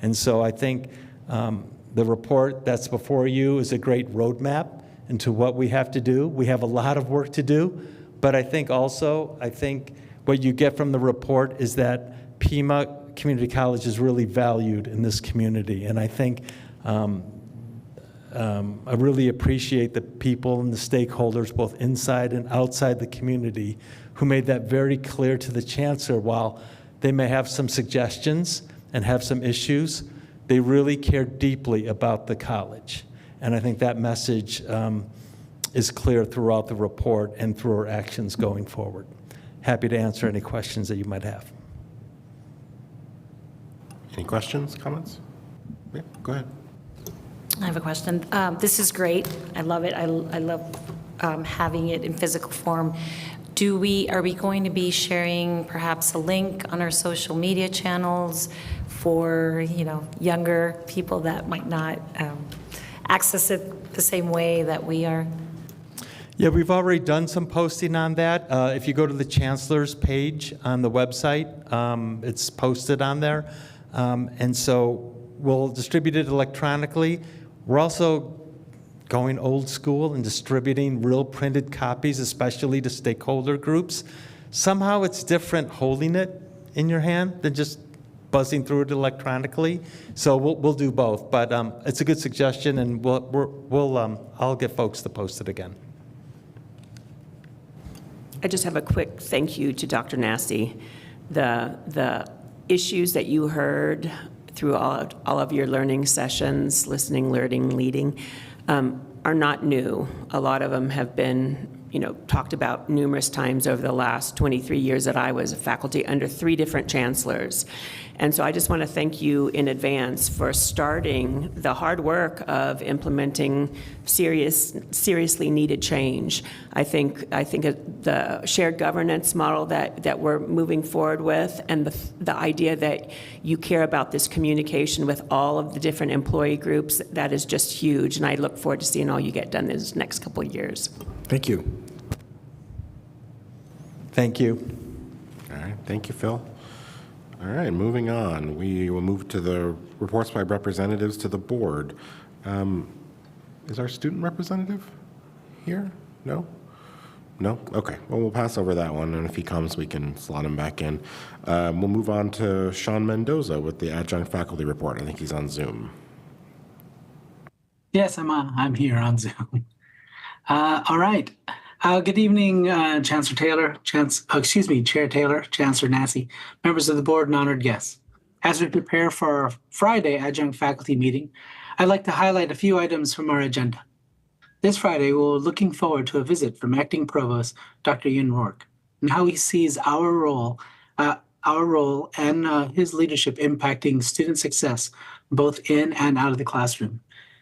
And so I think the report that's before you is a great roadmap into what we have to do. We have a lot of work to do, but I think what you get from the report is that Pima Community College is really valued in this community. And I think I really appreciate the people and the stakeholders, both inside and outside the community, who made that very clear to the chancellor. While they may have some suggestions and have some issues, they really care deeply about the college. And I think that message is clear throughout the report and through our actions going forward. Happy to answer any questions that you might have. Any questions, comments? Yeah, go ahead. I have a question. This is great. I love it. I love having it in physical form. Are we going to be sharing perhaps a link on our social media channels for younger people that might not access it the same way that we are? Yeah, we've already done some posting on that. If you go to the chancellor's page on the website, it's posted on there. And so we'll distribute it electronically. We're also going old school and distributing real printed copies, especially to stakeholder groups. Somehow it's different holding it in your hand than just buzzing through it electronically. So we'll do both, but it's a good suggestion, and I'll get folks to post it again. I just have a quick thank you to Dr. Nassi. The issues that you heard through all of your learning sessions, listening, learning, leading, are not new. A lot of them have been, talked about numerous times over the last 23 years that I was a faculty under 3 different chancellors. And so I just want to thank you in advance for starting the hard work of implementing seriously needed change. I think the shared governance model that we're moving forward with, and the idea that you care about this communication with all of the different employee groups, that is just huge. And I look forward to seeing all you get done in this next couple of years. Thank you. Thank you. All right, thank you, Phil. All right, moving on. We will move to the reports by representatives to the board. Is our student representative here? No? No? Okay. Well, we'll pass over that one, and if he comes, we can slot him back in. We'll move on to Sean Mendoza with the adjunct faculty report. I think he's on Zoom. Yes, I'm here on Zoom. All right. Good evening, Chancellor Taylor, Chair Taylor, Chancellor Nassy, members of the board, and honored guests. As we prepare for our Friday adjunct faculty meeting, I'd like to highlight a few items from our agenda. This Friday, we're looking forward to a visit from Acting Provost Dr. Ian Rourke and how he sees our role and his leadership impacting student success both in and out of the classroom.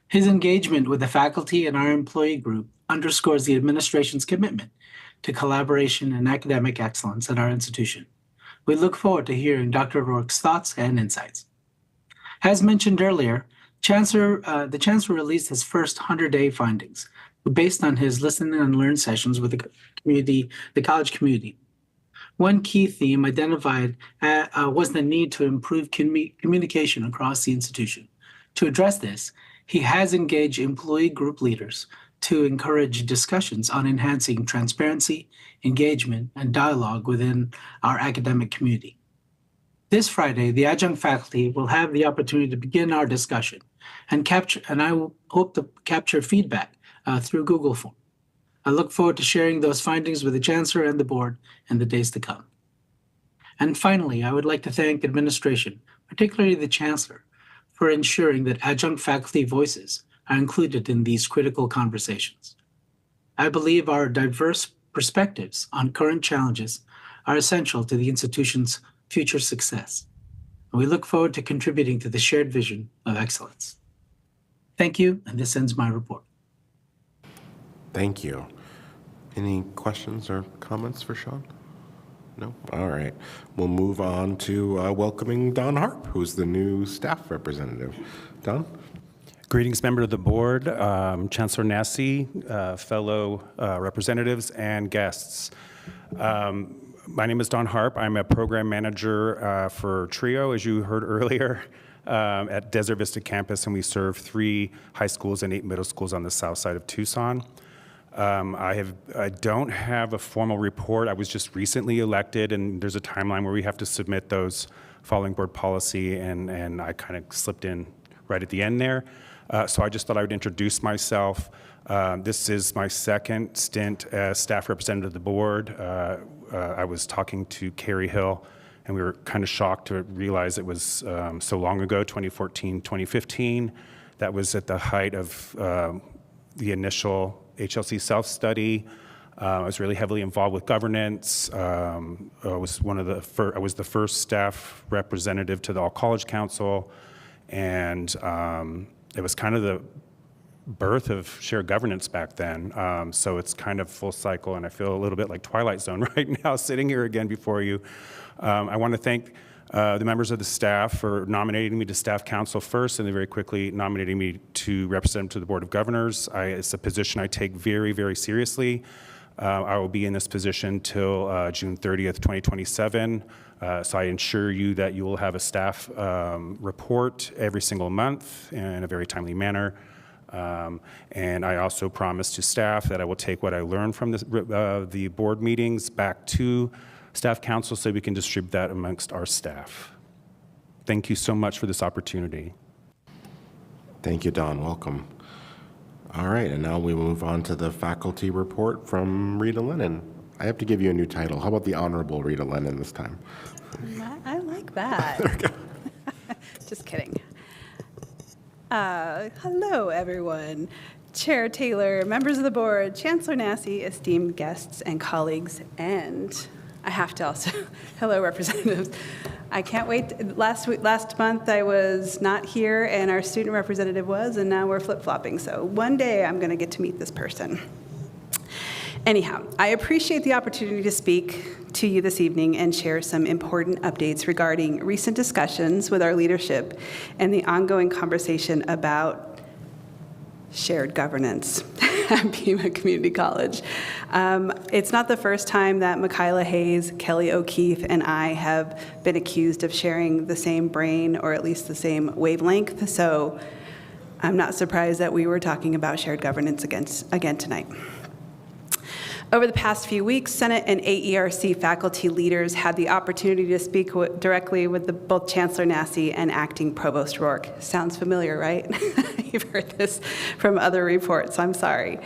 His engagement with the faculty and our employee group underscores the administration's commitment to collaboration and academic excellence at our institution. We look forward to hearing Dr. Rourke's thoughts and insights. As mentioned earlier, the Chancellor released his first 100-day findings based on his listen and learn sessions with the college community. One key theme identified was the need to improve communication across the institution. To address this, he has engaged employee group leaders to encourage discussions on enhancing transparency, engagement, and dialogue within our academic community. This Friday, the adjunct faculty will have the opportunity to begin our discussion and I hope to capture feedback through Google Form. I look forward to sharing those findings with the Chancellor and the board in the days to come. And finally, I would like to thank administration, particularly the Chancellor, for ensuring that adjunct faculty voices are included in these critical conversations. I believe our diverse perspectives on current challenges are essential to the institution's future success. And we look forward to contributing to the shared vision of excellence. Thank you, and this ends my report. Thank you. Any questions or comments for Sean? No? All right. We'll move on to welcoming Don Harp, who's the new staff representative. Don? Greetings, member of the board, Chancellor Nassy, fellow representatives, and guests. My name is Don Harp. I'm a program manager for TRIO, as you heard earlier, at Desert Vista campus, and we serve 3 high schools and 8 middle schools on the south side of Tucson. I don't have a formal report. I was just recently elected, and there's a timeline where we have to submit those following board policy, and I kind of slipped in right at the end there. So I just thought I would introduce myself. This is my second stint as staff representative of the board. I was talking to Carrie Hill, and we were kind of shocked to realize it was so long ago, 2014, 2015. That was at the height of the initial HLC self-study. I was really heavily involved with governance. I was the first staff representative to the All College Council, and it was kind of the birth of shared governance back then. So it's kind of full cycle, and I feel a little bit like Twilight Zone right now, sitting here again before you. I want to thank the members of the staff for nominating me to staff council first, and then very quickly nominating me to represent to the Board of Governors. It's a position I take very, very seriously. I will be in this position till June 30th, 2027. So I ensure you that you will have a staff report every single month in a very timely manner. And I also promise to staff that I will take what I learned from the board meetings back to staff council so we can distribute that amongst our staff. Thank you so much for this opportunity. Thank you, Don. Welcome. All right, and now we move on to the faculty report from Rita Lennon. I have to give you a new title. How about the Honorable Rita Lennon this time? I like that. There we go. Just kidding. Hello, everyone. Chair Taylor, members of the board, Chancellor Nassy, esteemed guests and colleagues, and I have to also, hello, representatives. I can't wait. Last month I was not here and our student representative was, and now we're flip-flopping. So one day I'm going to get to meet this person. Anyhow, I appreciate the opportunity to speak to you this evening and share some important updates regarding recent discussions with our leadership and the ongoing conversation about shared governance at Pima Community College. It's not the first time that Michaela Hayes, Kelly O'Keefe, and I have been accused of sharing the same brain, or at least the same wavelength, so I'm not surprised that we were talking about shared governance again tonight. Over the past few weeks, Senate and AERC faculty leaders had the opportunity to speak directly with both Chancellor Nassy and Acting Provost Rourke. Sounds familiar, right? You've heard this from other reports. I'm sorry.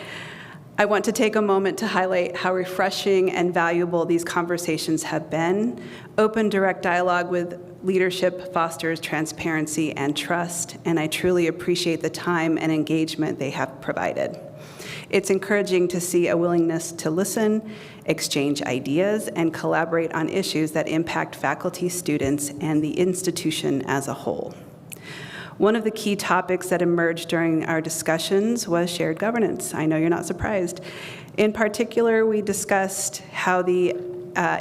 I want to take a moment to highlight how refreshing and valuable these conversations have been. Open, direct dialogue with leadership fosters transparency and trust, and I truly appreciate the time and engagement they have provided. It's encouraging to see a willingness to listen, exchange ideas, and collaborate on issues that impact faculty, students, and the institution as a whole. One of the key topics that emerged during our discussions was shared governance. I know you're not surprised. In particular, we discussed how the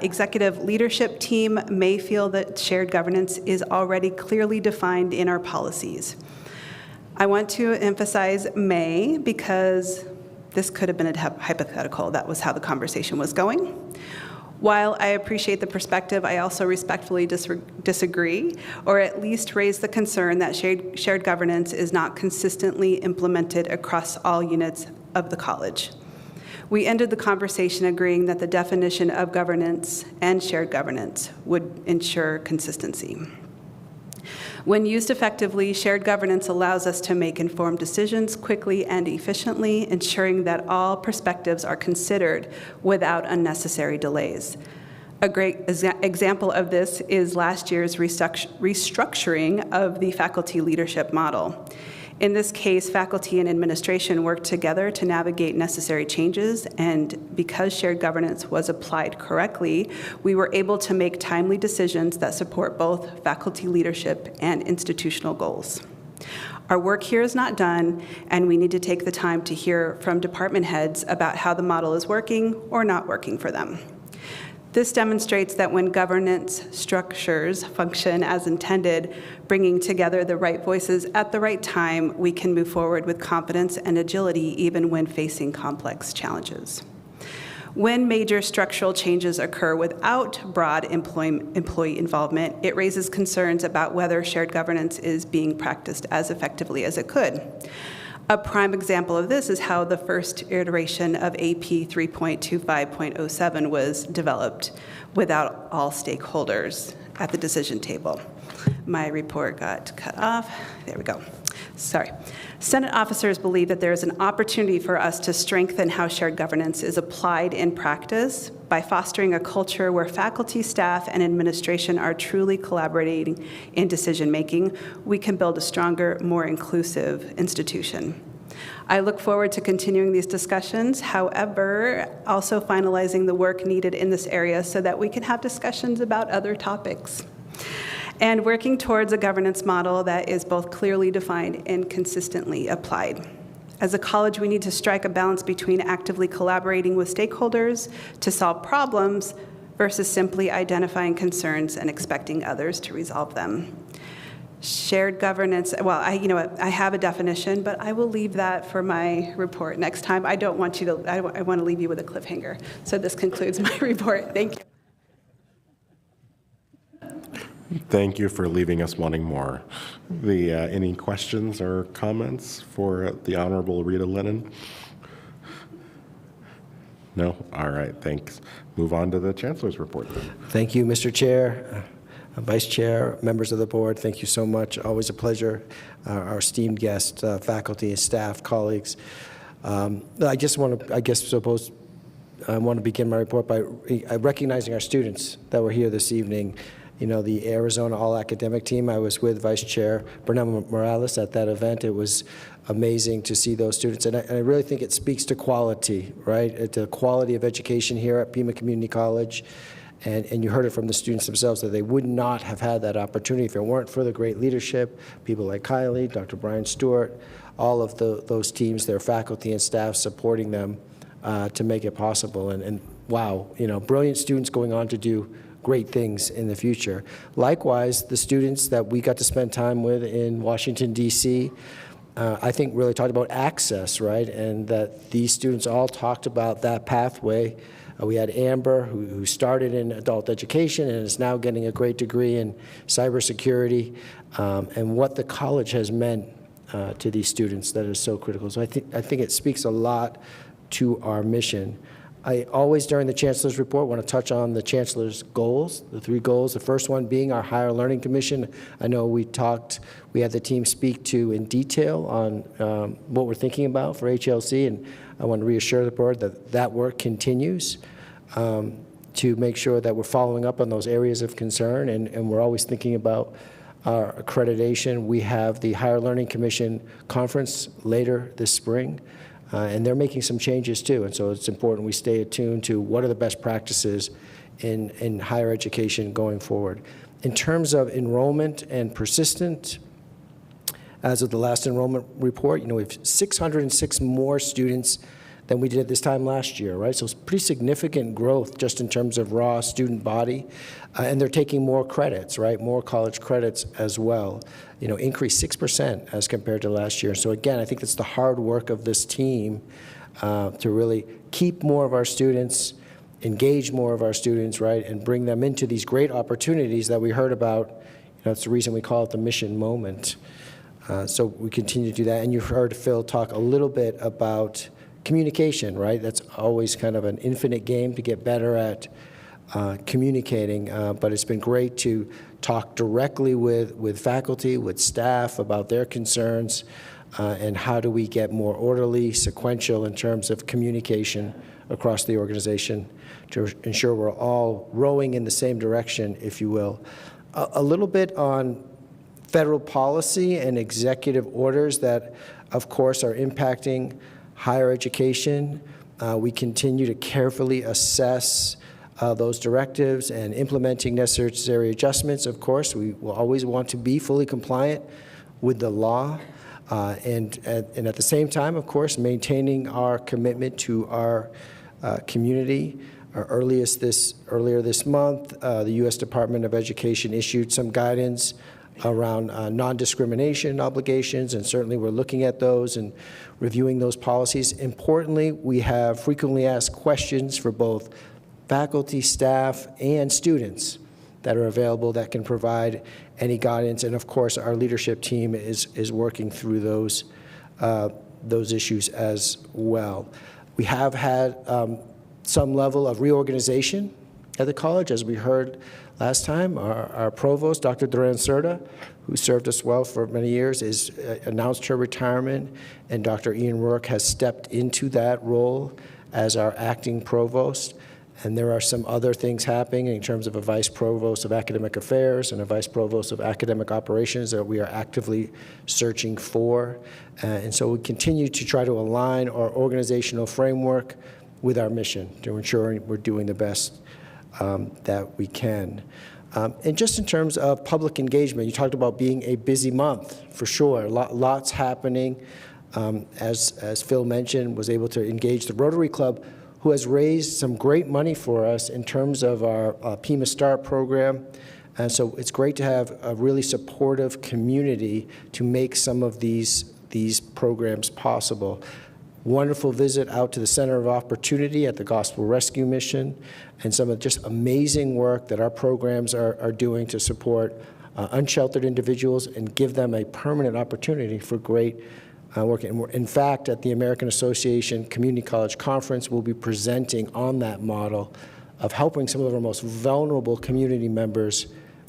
executive leadership team may feel that shared governance is already clearly defined in our policies. I want to emphasize may because this could have been a hypothetical. That was how the conversation was going. While I appreciate the perspective, I also respectfully disagree, or at least raise the concern that shared governance is not consistently implemented across all units of the college. We ended the conversation agreeing that the definition of governance and shared governance would ensure consistency. When used effectively, shared governance allows us to make informed decisions quickly and efficiently, ensuring that all perspectives are considered without unnecessary delays. A great example of this is last year's restructuring of the faculty leadership model. In this case, faculty and administration worked together to navigate necessary changes, and because shared governance was applied correctly, we were able to make timely decisions that support both faculty leadership and institutional goals. Our work here is not done, and we need to take the time to hear from department heads about how the model is working or not working for them. This demonstrates that when governance structures function as intended, bringing together the right voices at the right time, we can move forward with confidence and agility even when facing complex challenges. When major structural changes occur without broad employee involvement, it raises concerns about whether shared governance is being practiced as effectively as it could. A prime example of this is how the first iteration of AP 3.25.07 was developed without all stakeholders at the decision table. My report got cut off. There we go. Sorry. Senate officers believe that there is an opportunity for us to strengthen how shared governance is applied in practice by fostering a culture where faculty, staff, and administration are truly collaborating in decision-making. We can build a stronger, more inclusive institution. I look forward to continuing these discussions, however, also finalizing the work needed in this area so that we can have discussions about other topics, and working towards a governance model that is both clearly defined and consistently applied. As a college, we need to strike a balance between actively collaborating with stakeholders to solve problems versus simply identifying concerns and expecting others to resolve them. Shared governance, well, I have a definition, but I will leave that for my report next time. I don't want you to, I want to leave you with a cliffhanger. So this concludes my report. Thank you. Thank you for leaving us wanting more. Any questions or comments for the Honorable Rita Lennon? No? All right, thanks. Move on to the Chancellor's report. Thank you, Mr. Chair, Vice Chair, members of the board. Thank you so much. Always a pleasure. Our esteemed guests, faculty and staff, colleagues. I just want to, I want to begin my report by recognizing our students that were here this evening. You know, the Arizona All-Academic Team, I was with Vice Chair Bernal Morales at that event. It was amazing to see those students. And I really think it speaks to quality, right? The quality of education here at Pima Community College. And you heard it from the students themselves that they would not have had that opportunity if it weren't for the great leadership, people like Kylie, Dr. Brian Stewart, all of those teams, their faculty and staff supporting them to make it possible. And wow, you know, brilliant students going on to do great things in the future. Likewise, the students that we got to spend time with in Washington, D.C., I think really talked about access, right? And that these students all talked about that pathway. We had Amber, who started in adult education and is now getting a great degree in cybersecurity, and what the college has meant to these students that is so critical. So I think it speaks a lot to our mission. I always, during the Chancellor's report, want to touch on the Chancellor's goals, the 3 goals. The first one being our Higher Learning Commission. I know we had the team speak to in detail on what we're thinking about for HLC, and I want to reassure the board that that work continues to make sure that we're following up on those areas of concern, and we're always thinking about our accreditation. We have the Higher Learning Commission conference later this spring. And they're making some changes too, and so it's important we stay attuned to what are the best practices in higher education going forward. In terms of enrollment and persistence, as of the last enrollment report, we have 606 more students than we did at this time last year, right? So it's pretty significant growth just in terms of raw student body, and they're taking more credits, right? More college credits as well. Increased 6% as compared to last year. So again, I think it's the hard work of this team to really keep more of our students, engage more of our students, right, and bring them into these great opportunities that we heard about. That's the reason we call it the mission moment. So we continue to do that. And you heard Phil talk a little bit about communication, right? That's always kind of an infinite game to get better at communicating, but it's been great to talk directly with faculty, with staff about their concerns, and how do we get more orderly, sequential in terms of communication across the organization to ensure we're all rowing in the same direction, if you will. A little bit on federal policy and executive orders that, of course, are impacting higher education. We continue to carefully assess those directives and implementing necessary adjustments. Of course, we will always want to be fully compliant with the law, and at the same time, of course, maintaining our commitment to our community. Earlier this month, the U.S. Department of Education issued some guidance around non-discrimination obligations, and certainly we're looking at those and reviewing those policies. Importantly, we have frequently asked questions for both faculty, staff, and students that are available that can provide any guidance, and of course our leadership team is working through those issues as well. We have had some level of reorganization at the college, as we heard last time. Our provost, Dr. Duran Cerda, who served us well for many years, is announced her retirement, and Dr. Ian Rourke has stepped into that role as our acting provost. And there are some other things happening in terms of a vice provost of academic affairs and a vice provost of academic operations that we are actively searching for. And so we continue to try to align our organizational framework with our mission to ensure we're doing the best that we can. And just in terms of public engagement, you talked about being a busy month, for sure. Lots happening. As Phil mentioned, was able to engage the Rotary Club, who has raised some great money for us in terms of our Pima Start program. And so it's great to have a really supportive community to make some of these programs possible. Wonderful visit out to the Center of Opportunity at the Gospel Rescue Mission, and some of just amazing work that our programs are doing to support unsheltered individuals and give them a permanent opportunity for great work. And in fact, at the American Association Community College Conference, we'll be presenting on that model of helping some of our most vulnerable community members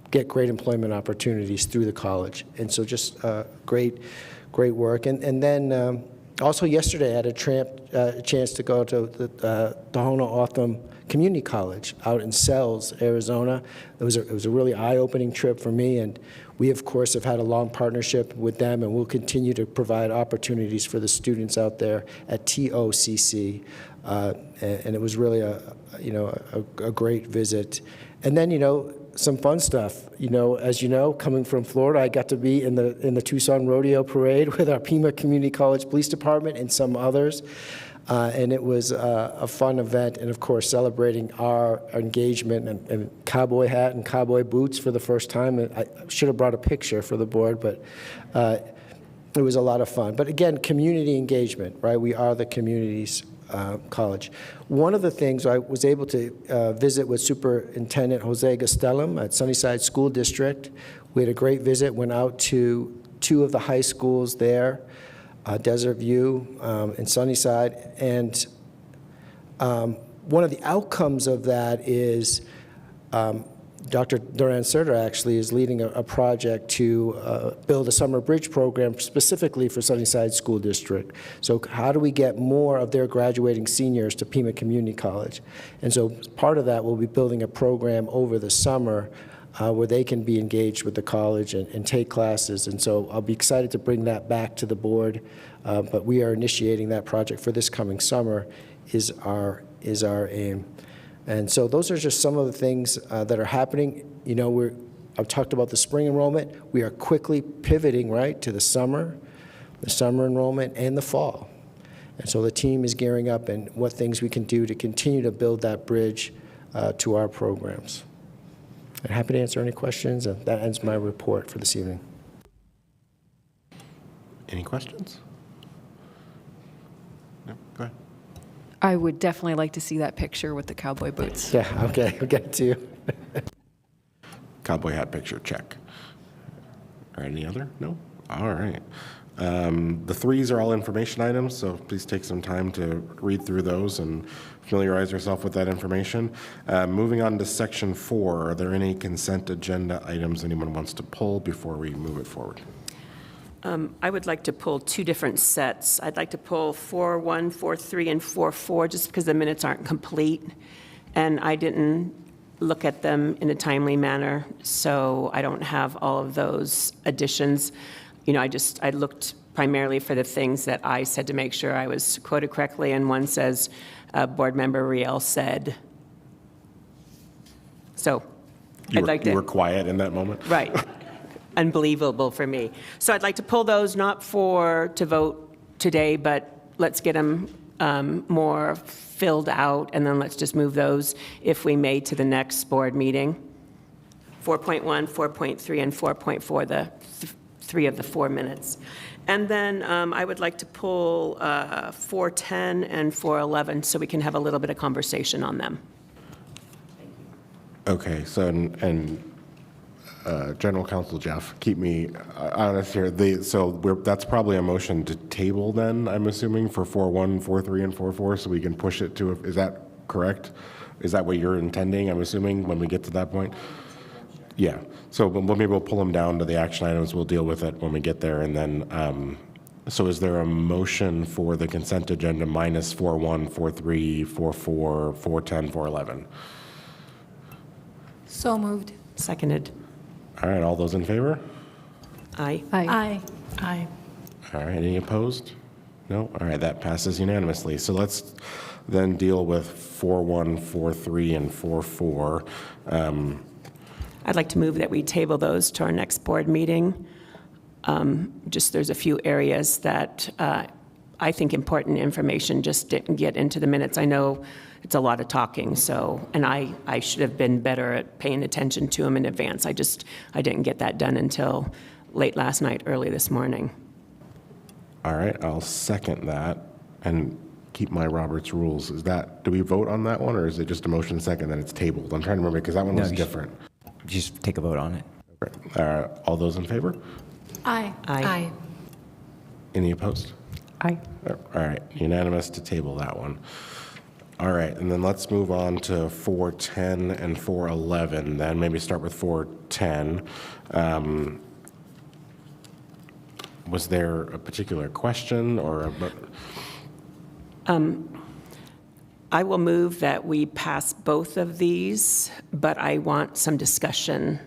get great employment opportunities through the college. And so just great work. And then also yesterday, I had a chance to go to the Tohono O'odham Community College out in Sells, Arizona. It was a really eye-opening trip for me, and we, of course, have had a long partnership with them, and we'll continue to provide opportunities for the students out there at TOCC. And it was really a great visit. And then, some fun stuff. As you know, coming from Florida, I got to be in the Tucson Rodeo Parade with our Pima Community College Police Department and some others. And it was a fun event, and of course celebrating our engagement and cowboy hat and cowboy boots for the first time. I should have brought a picture for the board, but it was a lot of fun. But again, community engagement, right? We are the community's college. One of the things I was able to visit with Superintendent Jose Gastelum at Sunnyside School District. We had a great visit, went out to 2 of the high schools there, Desert View and Sunnyside, and one of the outcomes of that is Dr. Duran Serta actually is leading a project to build a summer bridge program specifically for Sunnyside School District. So how do we get more of their graduating seniors to Pima Community College? And so part of that will be building a program over the summer where they can be engaged with the college and take classes. And so I'll be excited to bring that back to the board, but we are initiating that project for this coming summer is our aim. And so those are just some of the things that are happening. You know, I've talked about the spring enrollment. We are quickly pivoting, right, to the summer enrollment, and the fall. And so the team is gearing up and what things we can do to continue to build that bridge to our programs. I'm happy to answer any questions. And that ends my report for this evening. Any questions? No, go ahead. I would definitely like to see that picture with the cowboy boots. Yeah, okay, we'll get to you. Cowboy hat picture, check. All right, any other? No? All right. The threes are all information items, so please take some time to read through those and familiarize yourself with that information. Moving on to section 4, are there any consent agenda items anyone wants to pull before we move it forward? I would like to pull two different sets. I'd like to pull 4.1, 4.3, and 4.4, just because the minutes aren't complete, and I didn't look at them in a timely manner, so I don't have all of those additions. You know, I looked primarily for the things that I said to make sure I was quoted correctly, and one says, Board Member Riel said. So I'd like to... You were quiet in that moment? Right. Unbelievable for me. So I'd like to pull those, not to vote today, but let's get them more filled out, and then let's just move those, if we may, to the next board meeting. 4.1, 4.3, and 4.4, the three of the 4 minutes. And then I would like to pull 4.10 and 4.11 so we can have a little bit of conversation on them. Okay, so, and General Counsel Jeff, keep me honest here. That's probably a motion to table then, I'm assuming, for 4.1, 4.3, and 4.4, so we can push it to, is that correct? Is that what you're intending, I'm assuming, when we get to that point? Yeah, so maybe we'll pull them down to the action items. We'll deal with it when we get there. And then, so is there a motion for the consent agenda minus 4.1, 4.3, 4.4, 4.10, 4.11? So moved. Seconded. All right, all those in favor? Aye. Aye. Aye. All right, any opposed? No? All right, that passes unanimously. So let's then deal with 4.1, 4.3, and 4.4. I'd like to move that we table those to our next board meeting. Just there's a few areas that I think important information just didn't get into the minutes. I know it's a lot of talking, and I should have been better at paying attention to them in advance. I didn't get that done until late last night, early this morning. All right, I'll second that and keep my Robert's rules. Do we vote on that one, or is it just a motion second that it's tabled? I'm trying to remember because that one was different. Just take a vote on it. Okay. All those in favor? Aye. Aye. Any opposed? Aye. All right, unanimous to table that one. All right, and then let's move on to 4.10 and 4.11. Then maybe start with 4.10. Was there a particular question or? I will move that we pass both of these, but I want some discussion,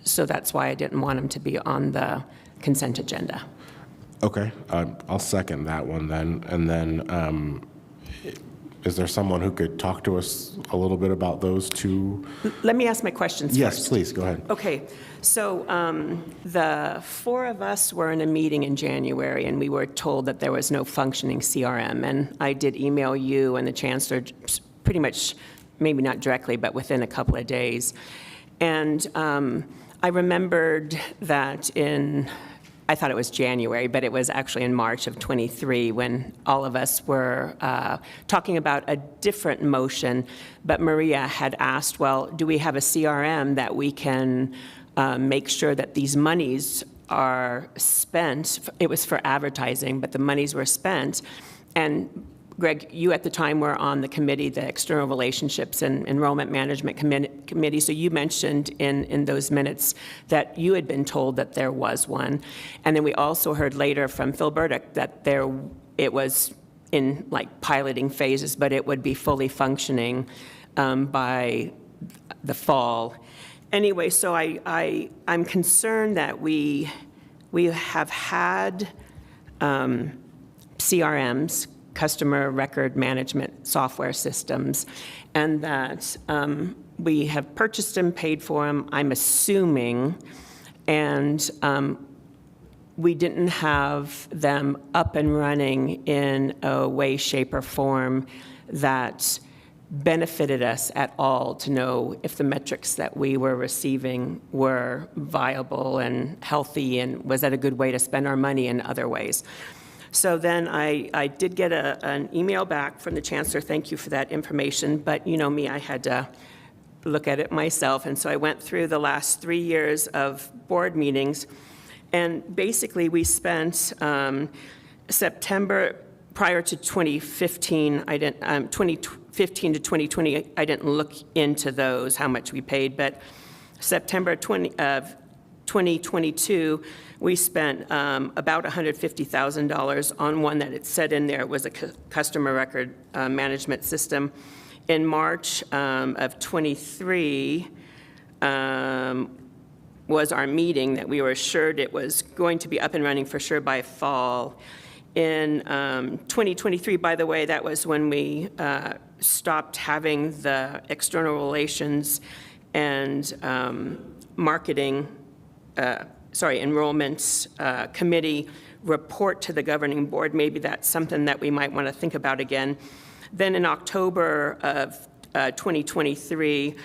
so that's why I didn't want them to be on the consent agenda. Okay, I'll second that one then. And then, is there someone who could talk to us a little bit about those two? Let me ask my questions Yes, first. please, go ahead. Okay, so the 4 of us were in a meeting in January, and we were told that there was no functioning CRM, and I did email you and the chancellor pretty much, maybe not directly, but within a couple of days. And I remembered that I thought it was January, but it was actually in March of 23 when all of us were talking about a different motion, but Maria had asked, well, do we have a CRM that we can make sure that these monies are spent? It was for advertising, but the monies were spent. And Greg, you at the time were on the committee, the External Relationships and Enrollment Management Committee, so you mentioned in those minutes that you had been told that there was one. And then we also heard later from Phil Burdick that it was in like piloting phases, but it would be fully functioning by the fall. Anyway, so I'm concerned that we have had CRMs, customer record management software systems, and that we have purchased them, paid for them, I'm assuming, and we didn't have them up and running in a way, shape, or form that benefited us at all to know if the metrics that we were receiving were viable and healthy, and was that a good way to spend our money in other ways. So then I did get an email back from the chancellor, thank you for that information, but you know me, I had to look at it myself, and so I went through the last 3 years of board meetings, and basically we spent September, prior to 2015, 2015 to 2020, I didn't look into those, how much we paid, but September 2022, we spent about $150,000 on one that it said in there it was a customer record management system. In March of 23 was our meeting that we were assured it was going to be up and running for sure by fall. In 2023, by the way, that was when we stopped having the external relations and enrollment committee report to the governing board. Maybe that's something that we might want to think about again. Then in October of 2023,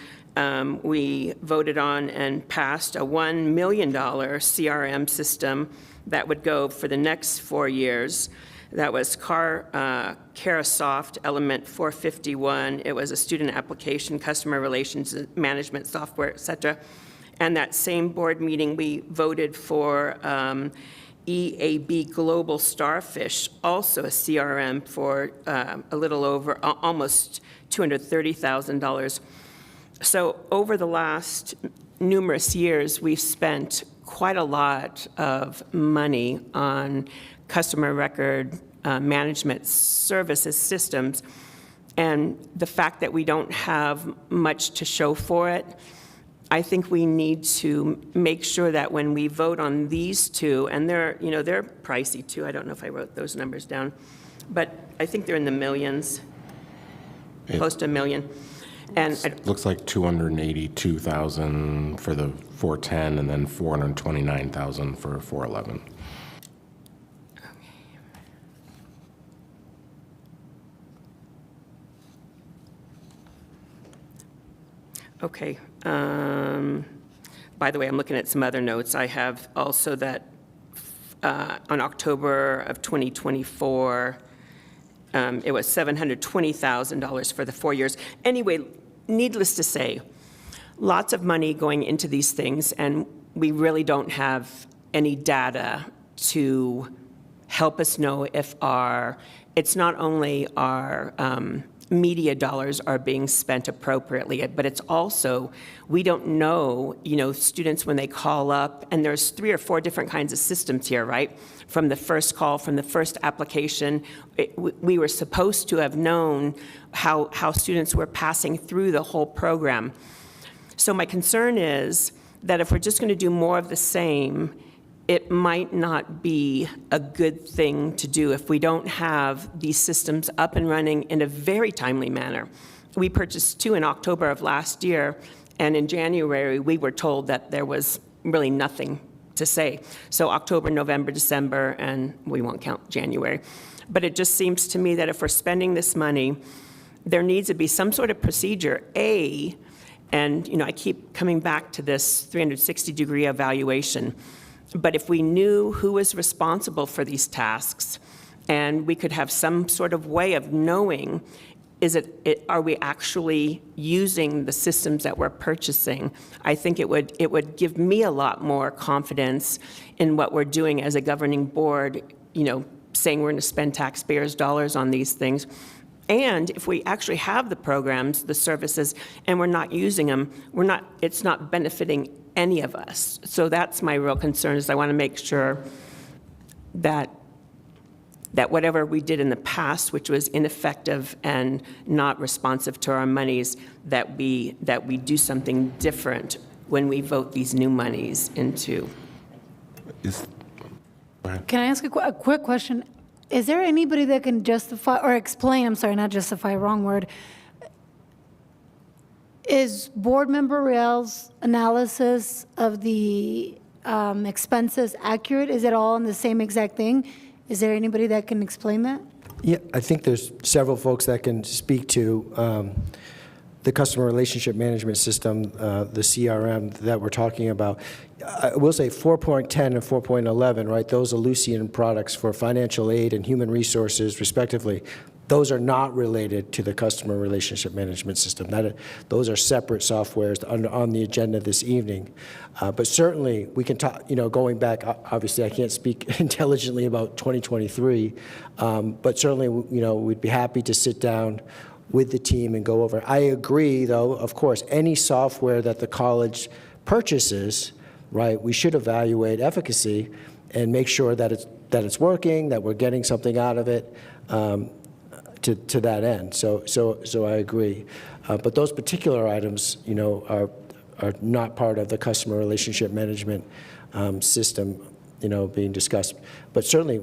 we voted on and passed a $1 million CRM system that would go for the next 4 years. That was Carasoft Element 451. It was a student application, customer relations management software, et cetera. And that same board meeting, we voted for EAB Global Starfish, also a CRM for a little over, almost $230,000. So over the last numerous years, we've spent quite a lot of money on customer record management services systems, and the fact that we don't have much to show for it, I think we need to make sure that when we vote on these two, and they're pricey too. I don't know if I wrote those numbers down, but I think they're in the millions, close to $1 million. And it looks like $282,000 for the 410, and then $429,000 for 411. Okay. By the way, I'm looking at some other notes. I have also that on October of 2024, it was $720,000 for the 4 years. Anyway, needless to say, lots of money going into these things, and we really don't have any data to help us know if it's not only our media dollars are being spent appropriately, but it's also, we don't know, students when they call up, and there's 3 or 4 different kinds of systems here, right? From the first call, from the first application, we were supposed to have known how students were passing through the whole program. So my concern is that if we're just going to do more of the same, it might not be a good thing to do if we don't have these systems up and running in a very timely manner. We purchased 2 in October of last year, and in January, we were told that there was really nothing to say. So October, November, December, and we won't count January. But it just seems to me that if we're spending this money, there needs to be some sort of procedure, and I keep coming back to this 360-degree evaluation. But if we knew who was responsible for these tasks, and we could have some sort of way of knowing, are we actually using the systems that we're purchasing, I think it would give me a lot more confidence in what we're doing as a governing board, saying we're going to spend taxpayers' dollars on these things. And if we actually have the programs, the services, and we're not using them, it's not benefiting any of us. So that's my real concern, is I want to make sure that whatever we did in the past, which was ineffective and not responsive to our monies, that we do something different when we vote these new monies into. Can I ask a quick question? Is there anybody that can justify or explain, I'm sorry, not justify, wrong word. Is Board Member Real's analysis of the expenses accurate? Is it all in the same exact thing? Is there anybody that can explain that? Yeah, I think there's several folks that can speak to the customer relationship management system, the CRM that we're talking about. I will say 4.10 and 4.11, right? Those are Lucian products for financial aid and human resources, respectively. Those are not related to the customer relationship management system. Those are separate softwares on the agenda this evening. But certainly, we can talk, going back, obviously, I can't speak intelligently about 2023, but certainly, we'd be happy to sit down with the team and go over. I agree, though, of course, any software that the college purchases, right, we should evaluate efficacy and make sure that it's working, that we're getting something out of it. To that end, so I agree, but those particular items, are not part of the customer relationship management system, being discussed. But certainly,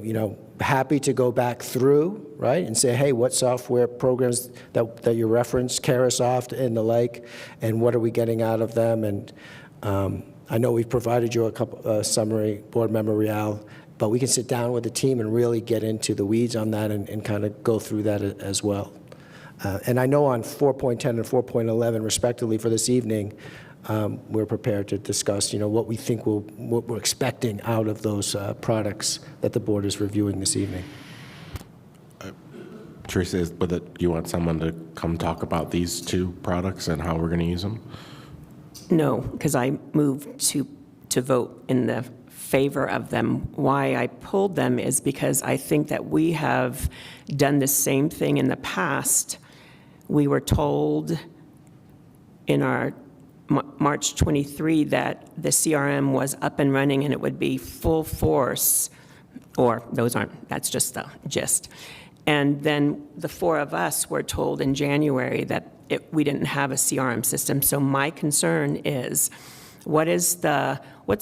happy to go back through, right, and say, hey, what software programs that you referenced, Carasoft and the like, and what are we getting out of them? And I know we've provided you a couple summary, Board Member Real. But we can sit down with the team and really get into the weeds on that and kind of go through that as well. And I know on 4.10 and 4.11, respectively, for this evening, we're prepared to discuss, what we think what we're expecting out of those products that the board is reviewing this evening. Teresa, you want someone to come talk about these two products and how we're going to use them? No, because I moved to vote in the favor of them. Why I pulled them is because I think that we have done the same thing in the past. We were told in our March 23 that the CRM was up and running and it would be full force, or that's just the gist. And then the four of us were told in January that we didn't have a CRM system. So my concern is, what's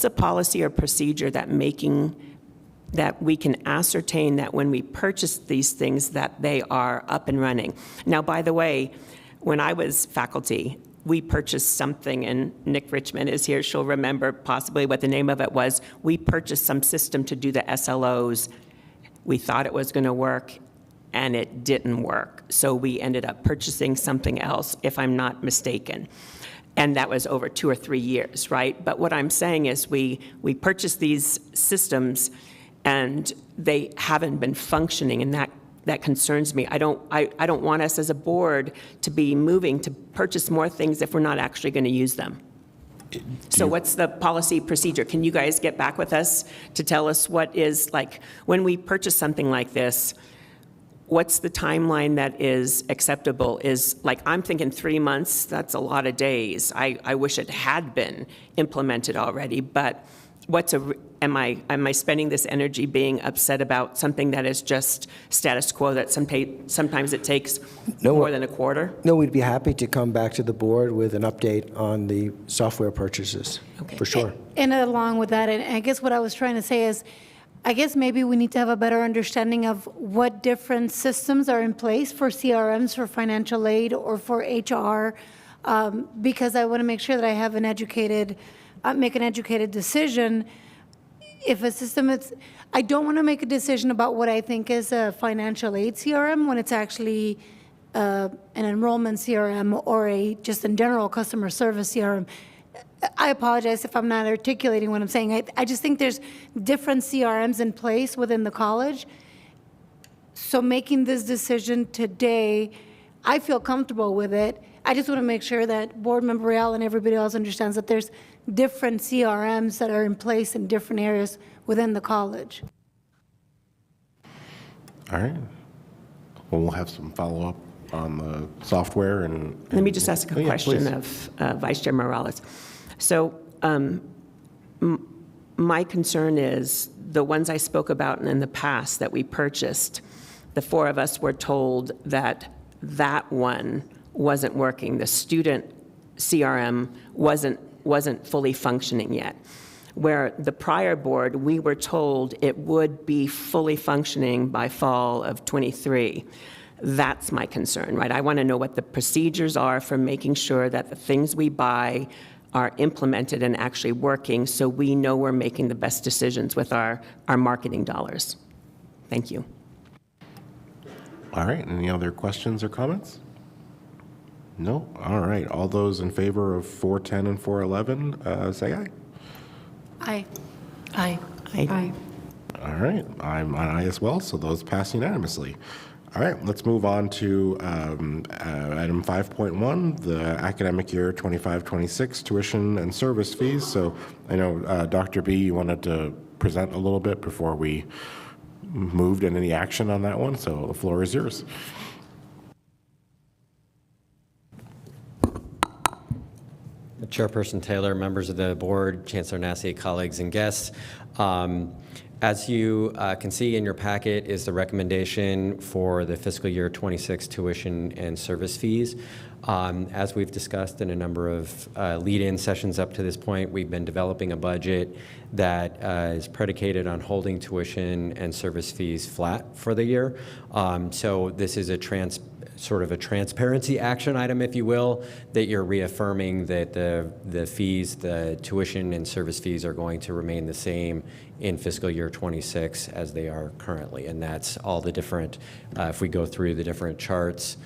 a policy or procedure that we can ascertain that when we purchase these things that they are up and running? Now, by the way, when I was faculty, we purchased something, and Nick Richmond is here, she'll remember possibly what the name of it was. We purchased some system to do the SLOs. We thought it was going to work, and it didn't work. So we ended up purchasing something else, if I'm not mistaken. And that was over 2 or 3 years, right? But what I'm saying is we purchased these systems and they haven't been functioning, and that concerns me. I don't want us as a board to be moving to purchase more things if we're not actually going to use them. So what's the policy procedure? Can you guys get back with us to tell us what is, like, when we purchase something like this, what's the timeline that is acceptable? I'm thinking 3 months, that's a lot of days. I wish it had been implemented already, but am I spending this energy being upset about something that is just status quo, that sometimes it takes more than a quarter? No, we'd be happy to come back to the board with an update on the software purchases, for sure. And along with that, and I guess what I was trying to say is, I guess maybe we need to have a better understanding of what different systems are in place for CRMs, for financial aid, or for HR, because I want to make sure that I have make an educated decision. If a system I don't want to make a decision about what I think is a financial aid CRM when it's actually an enrollment CRM or just in general customer service CRM. I apologize if I'm not articulating what I'm saying. I just think there's different CRMs in place within the college. So making this decision today, I feel comfortable with it. I just want to make sure that Board Member Real and everybody else understands that there's different CRMs that are in place in different areas within the college. All right. Well, we'll have some follow-up on the software and Let me just ask a yeah, question please. of Vice Chair Morales. So my concern is the ones I spoke about in the past that we purchased, the four of us were told that that one wasn't working. The student CRM wasn't fully functioning yet. Where the prior board, we were told it would be fully functioning by fall of '23. That's my concern, right? I want to know what the procedures are for making sure that the things we buy are implemented and actually working, so we know we're making the best decisions with our marketing dollars. Thank you. All right. Any other questions or comments? No? All right. All those in favor of 410 and 411, say aye. Aye. Aye. Aye. All right. I'm an aye as well, so those pass unanimously. All right, let's move on to item 5.1, the academic year 25-26 tuition and service fees. So I know, Dr. B, you wanted to present a little bit before we moved in any action on that one, so the floor is yours. Chairperson Taylor, members of the board, Chancellor Nassy, colleagues and guests. As you can see in your packet is the recommendation for the fiscal year 26 tuition and service fees. As we've discussed in a number of lead-in sessions up to this point, we've been developing a budget that is predicated on holding tuition and service fees flat for the year. So this is a sort of a transparency action item, if you will, that you're reaffirming that the fees, the tuition and service fees are going to remain the same in fiscal year 26 as they are currently. And that's all the different, if we go through the different charts,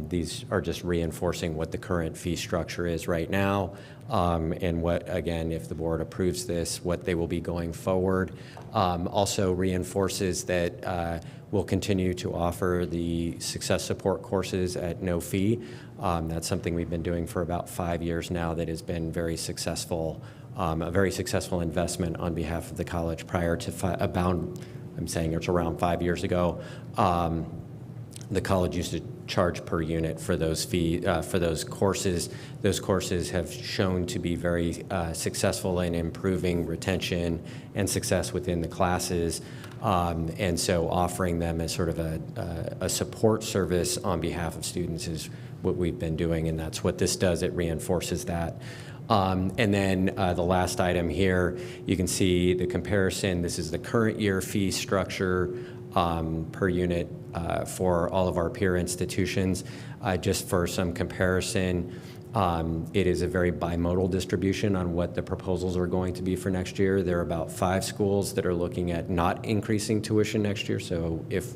these are just reinforcing what the current fee structure is right now, and what, again, if the board approves this, what they will be going forward. Also reinforces that we'll continue to offer the success support courses at no fee. That's something we've been doing for about 5 years now that has been very successful, a very successful investment on behalf of the college. Prior to I'm saying it's around 5 years ago, the college used to charge per unit for those for those courses. Those courses have shown to be very successful in improving retention and success within the classes. And so offering them as sort of a support service on behalf of students is what we've been doing, and that's what this does. It reinforces that. And then the last item here, you can see the comparison. This is the current year fee structure per unit for all of our peer institutions. Just for some comparison, it is a very bimodal distribution on what the proposals are going to be for next year. There are about 5 schools that are looking at not increasing tuition next year. So if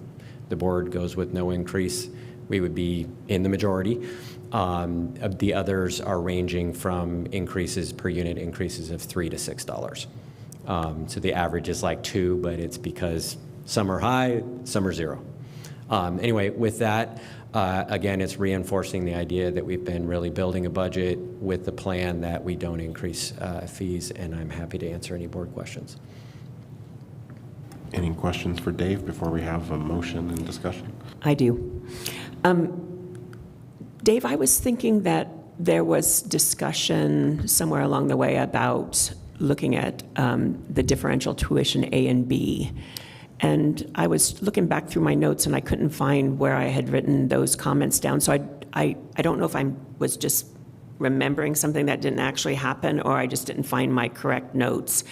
the board goes with no increase, we would be in the majority. The others are ranging from increases per unit, increases of $3 to $6. So the average is like 2, but it's because some are high, some are 0. Anyway, with that, again, it's reinforcing the idea that we've been really building a budget with the plan that we don't increase fees, and I'm happy to answer any board questions. Any questions for Dave before we have a motion and discussion? I do. Dave, I was thinking that there was discussion somewhere along the way about looking at the differential tuition A and B. And I was looking back through my notes and I couldn't find where I had written those comments down. So I don't know if I was just remembering something that didn't actually happen or I just didn't find my correct notes.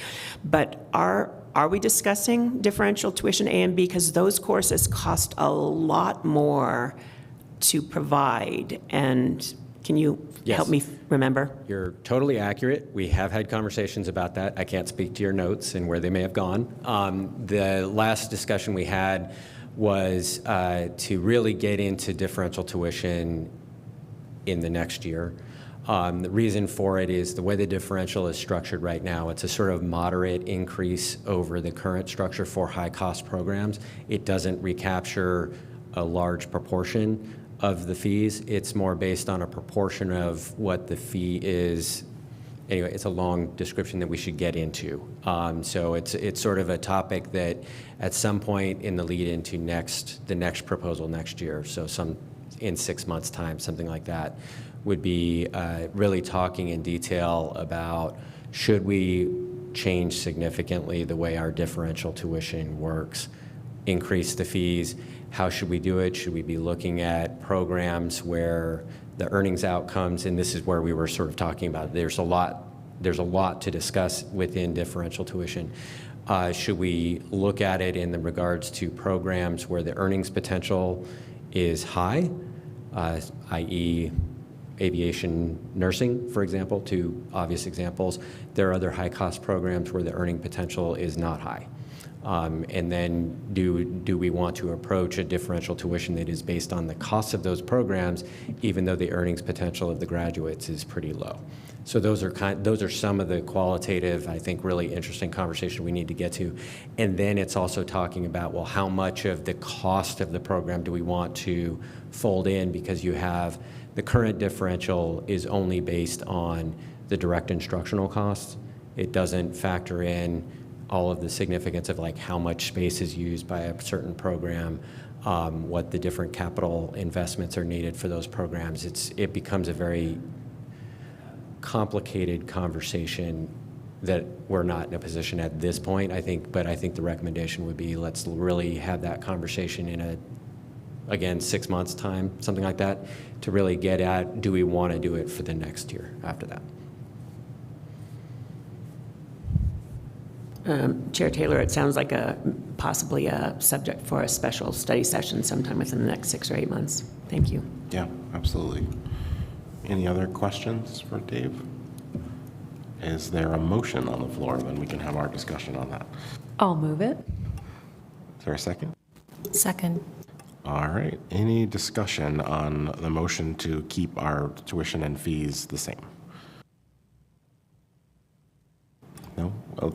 But are we discussing differential tuition A and B? Because those courses cost a lot more to provide. And can you help me remember? You're totally accurate. We have had conversations about that. I can't speak to your notes and where they may have gone. The last discussion we had was to really get into differential tuition in the next year. The reason for it is the way the differential is structured right now. It's a sort of moderate increase over the current structure for high-cost programs. It doesn't recapture a large proportion of the fees. It's more based on a proportion of what the fee is anyway, it's a long description that we should get into. So it's sort of a topic that at some point in the lead into the next proposal next year, so in 6 months' time, something like that, would be really talking in detail about should we change significantly the way our differential tuition works, increase the fees, how should we do it? Should we be looking at programs where the earnings outcomes, and this is where we were sort of talking about, there's a lot to discuss within differential tuition. Should we look at it in the regards to programs where the earnings potential is high, i.e. aviation nursing, for example, two obvious examples. There are other high-cost programs where the earning potential is not high. And then do we want to approach a differential tuition that is based on the cost of those programs, even though the earnings potential of the graduates is pretty low? So those are some of the qualitative, I think, really interesting conversation we need to get to. And then it's also talking about, well, how much of the cost of the program do we want to fold in, because you have the current differential is only based on the direct instructional costs. It doesn't factor in all of the significance of like how much space is used by a certain program, what the different capital investments are needed for those programs. It becomes a very complicated conversation that we're not in a position at this point, I think, but I think the recommendation would be let's really have that conversation in again, 6 months' time, something like that, to really get at, do we want to do it for the next year after that? Chair Taylor, it sounds like possibly a subject for a special study session sometime within the next 6 or 8 months. Thank you. Yeah, absolutely. Any other questions for Dave? Is there a motion on the floor? Then we can have our discussion on that. I'll move it. Is there a second? Second. All right. Any discussion on the motion to keep our tuition and fees the same? No? Well,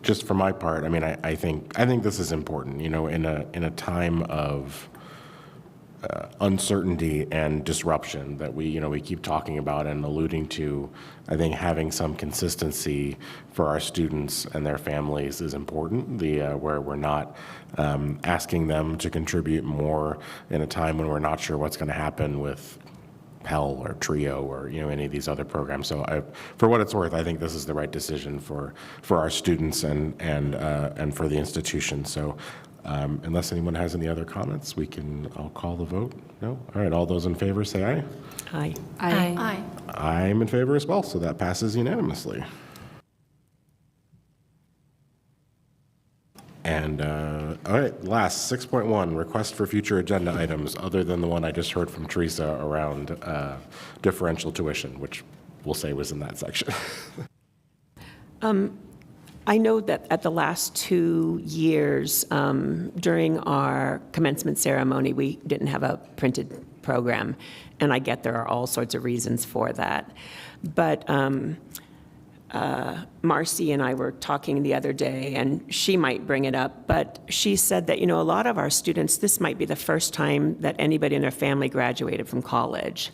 just for my part, I mean, I think this is important, you know, in a time of uncertainty and disruption that we keep talking about and alluding to. I think having some consistency for our students and their families is important, where we're not asking them to contribute more in a time when we're not sure what's going to happen with Pell or TRIO or any of these other programs. So for what it's worth, I think this is the right decision for our students and for the institution. So unless anyone has any other comments, I'll call the vote. No? All right, all those in favor say aye. Aye. Aye. Aye. I'm in favor as well, so that passes unanimously. And all right, last 6.1, request for future agenda items other than the one I just heard from Teresa around differential tuition, which we'll say was in that section. I know that at the last 2 years, during our commencement ceremony, we didn't have a printed program, and I get there are all sorts of reasons for that. But Marcy and I were talking the other day, and she might bring it up, but she said that, a lot of our students, this might be the first time that anybody in their family graduated from college.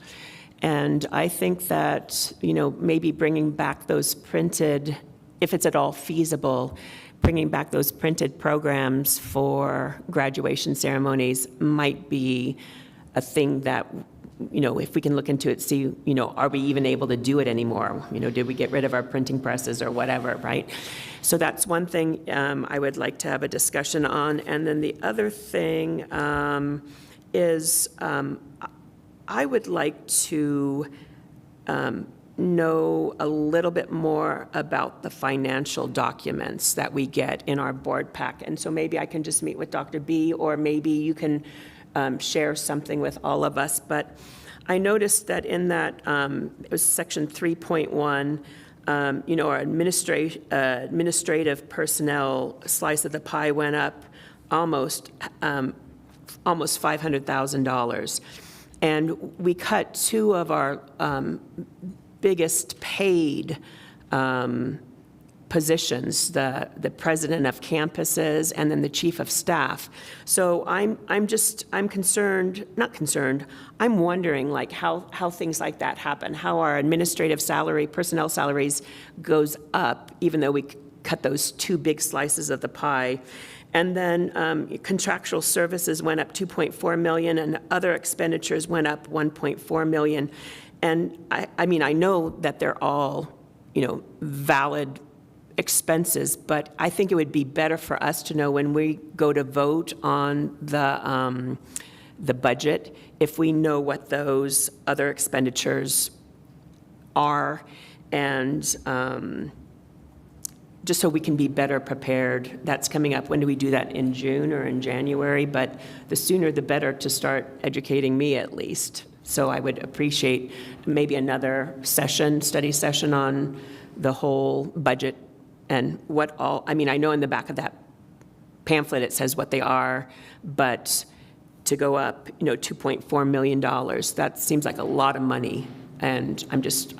And I think that, maybe bringing back those printed, if it's at all feasible, bringing back those printed programs for graduation ceremonies might be a thing that, if we can look into it, see, are we even able to do it anymore? Did we get rid of our printing presses or whatever, right? So that's one thing I would like to have a discussion on. And then the other thing is I would like to know a little bit more about the financial documents that we get in our board pack. And so maybe I can just meet with Dr. B, or maybe you can share something with all of us. But I noticed that in that, it was section 3.1, our administrative personnel slice of the pie went up almost $500,000. And we cut two of our biggest paid positions, the president of campuses and then the chief of staff. So I'm concerned, not concerned, I'm wondering like how things like that happen, how our administrative salary, personnel salaries goes up, even though we cut those two big slices of the pie. And then contractual services went up 2.4 million and other expenditures went up 1.4 million. And I mean, I know that they're all, valid expenses, but I think it would be better for us to know when we go to vote on the budget, if we know what those other expenditures are, and just so we can be better prepared. That's coming up. When do we do that? In June or in January? But the sooner the better to start educating me at least. So I would appreciate maybe another study session on the whole budget and what all, I mean, I know in the back of that pamphlet it says what they are, but to go up, $2.4 million, that seems like a lot of money. And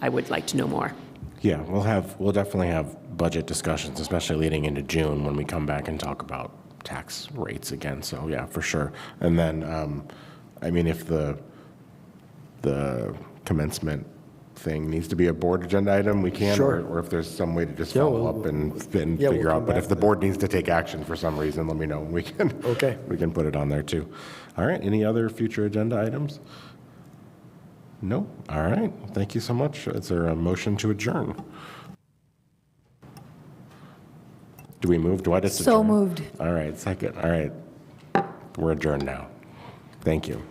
I would like to know more. Yeah, we'll definitely have budget discussions, especially leading into June when we come back and talk about tax rates again. So yeah, for sure. And then, I mean, if the commencement thing needs to be a board agenda item, we can, Sure. or if there's some way to just follow up and figure out. But if the board needs to take action for some reason, let me know. We can put it on there too. All right. Any other future agenda items? No? All right. Thank you so much. Is there a motion to adjourn? Do we move? Do I just adjourn? So moved. All right. Second. All right. We're adjourned now. Thank you.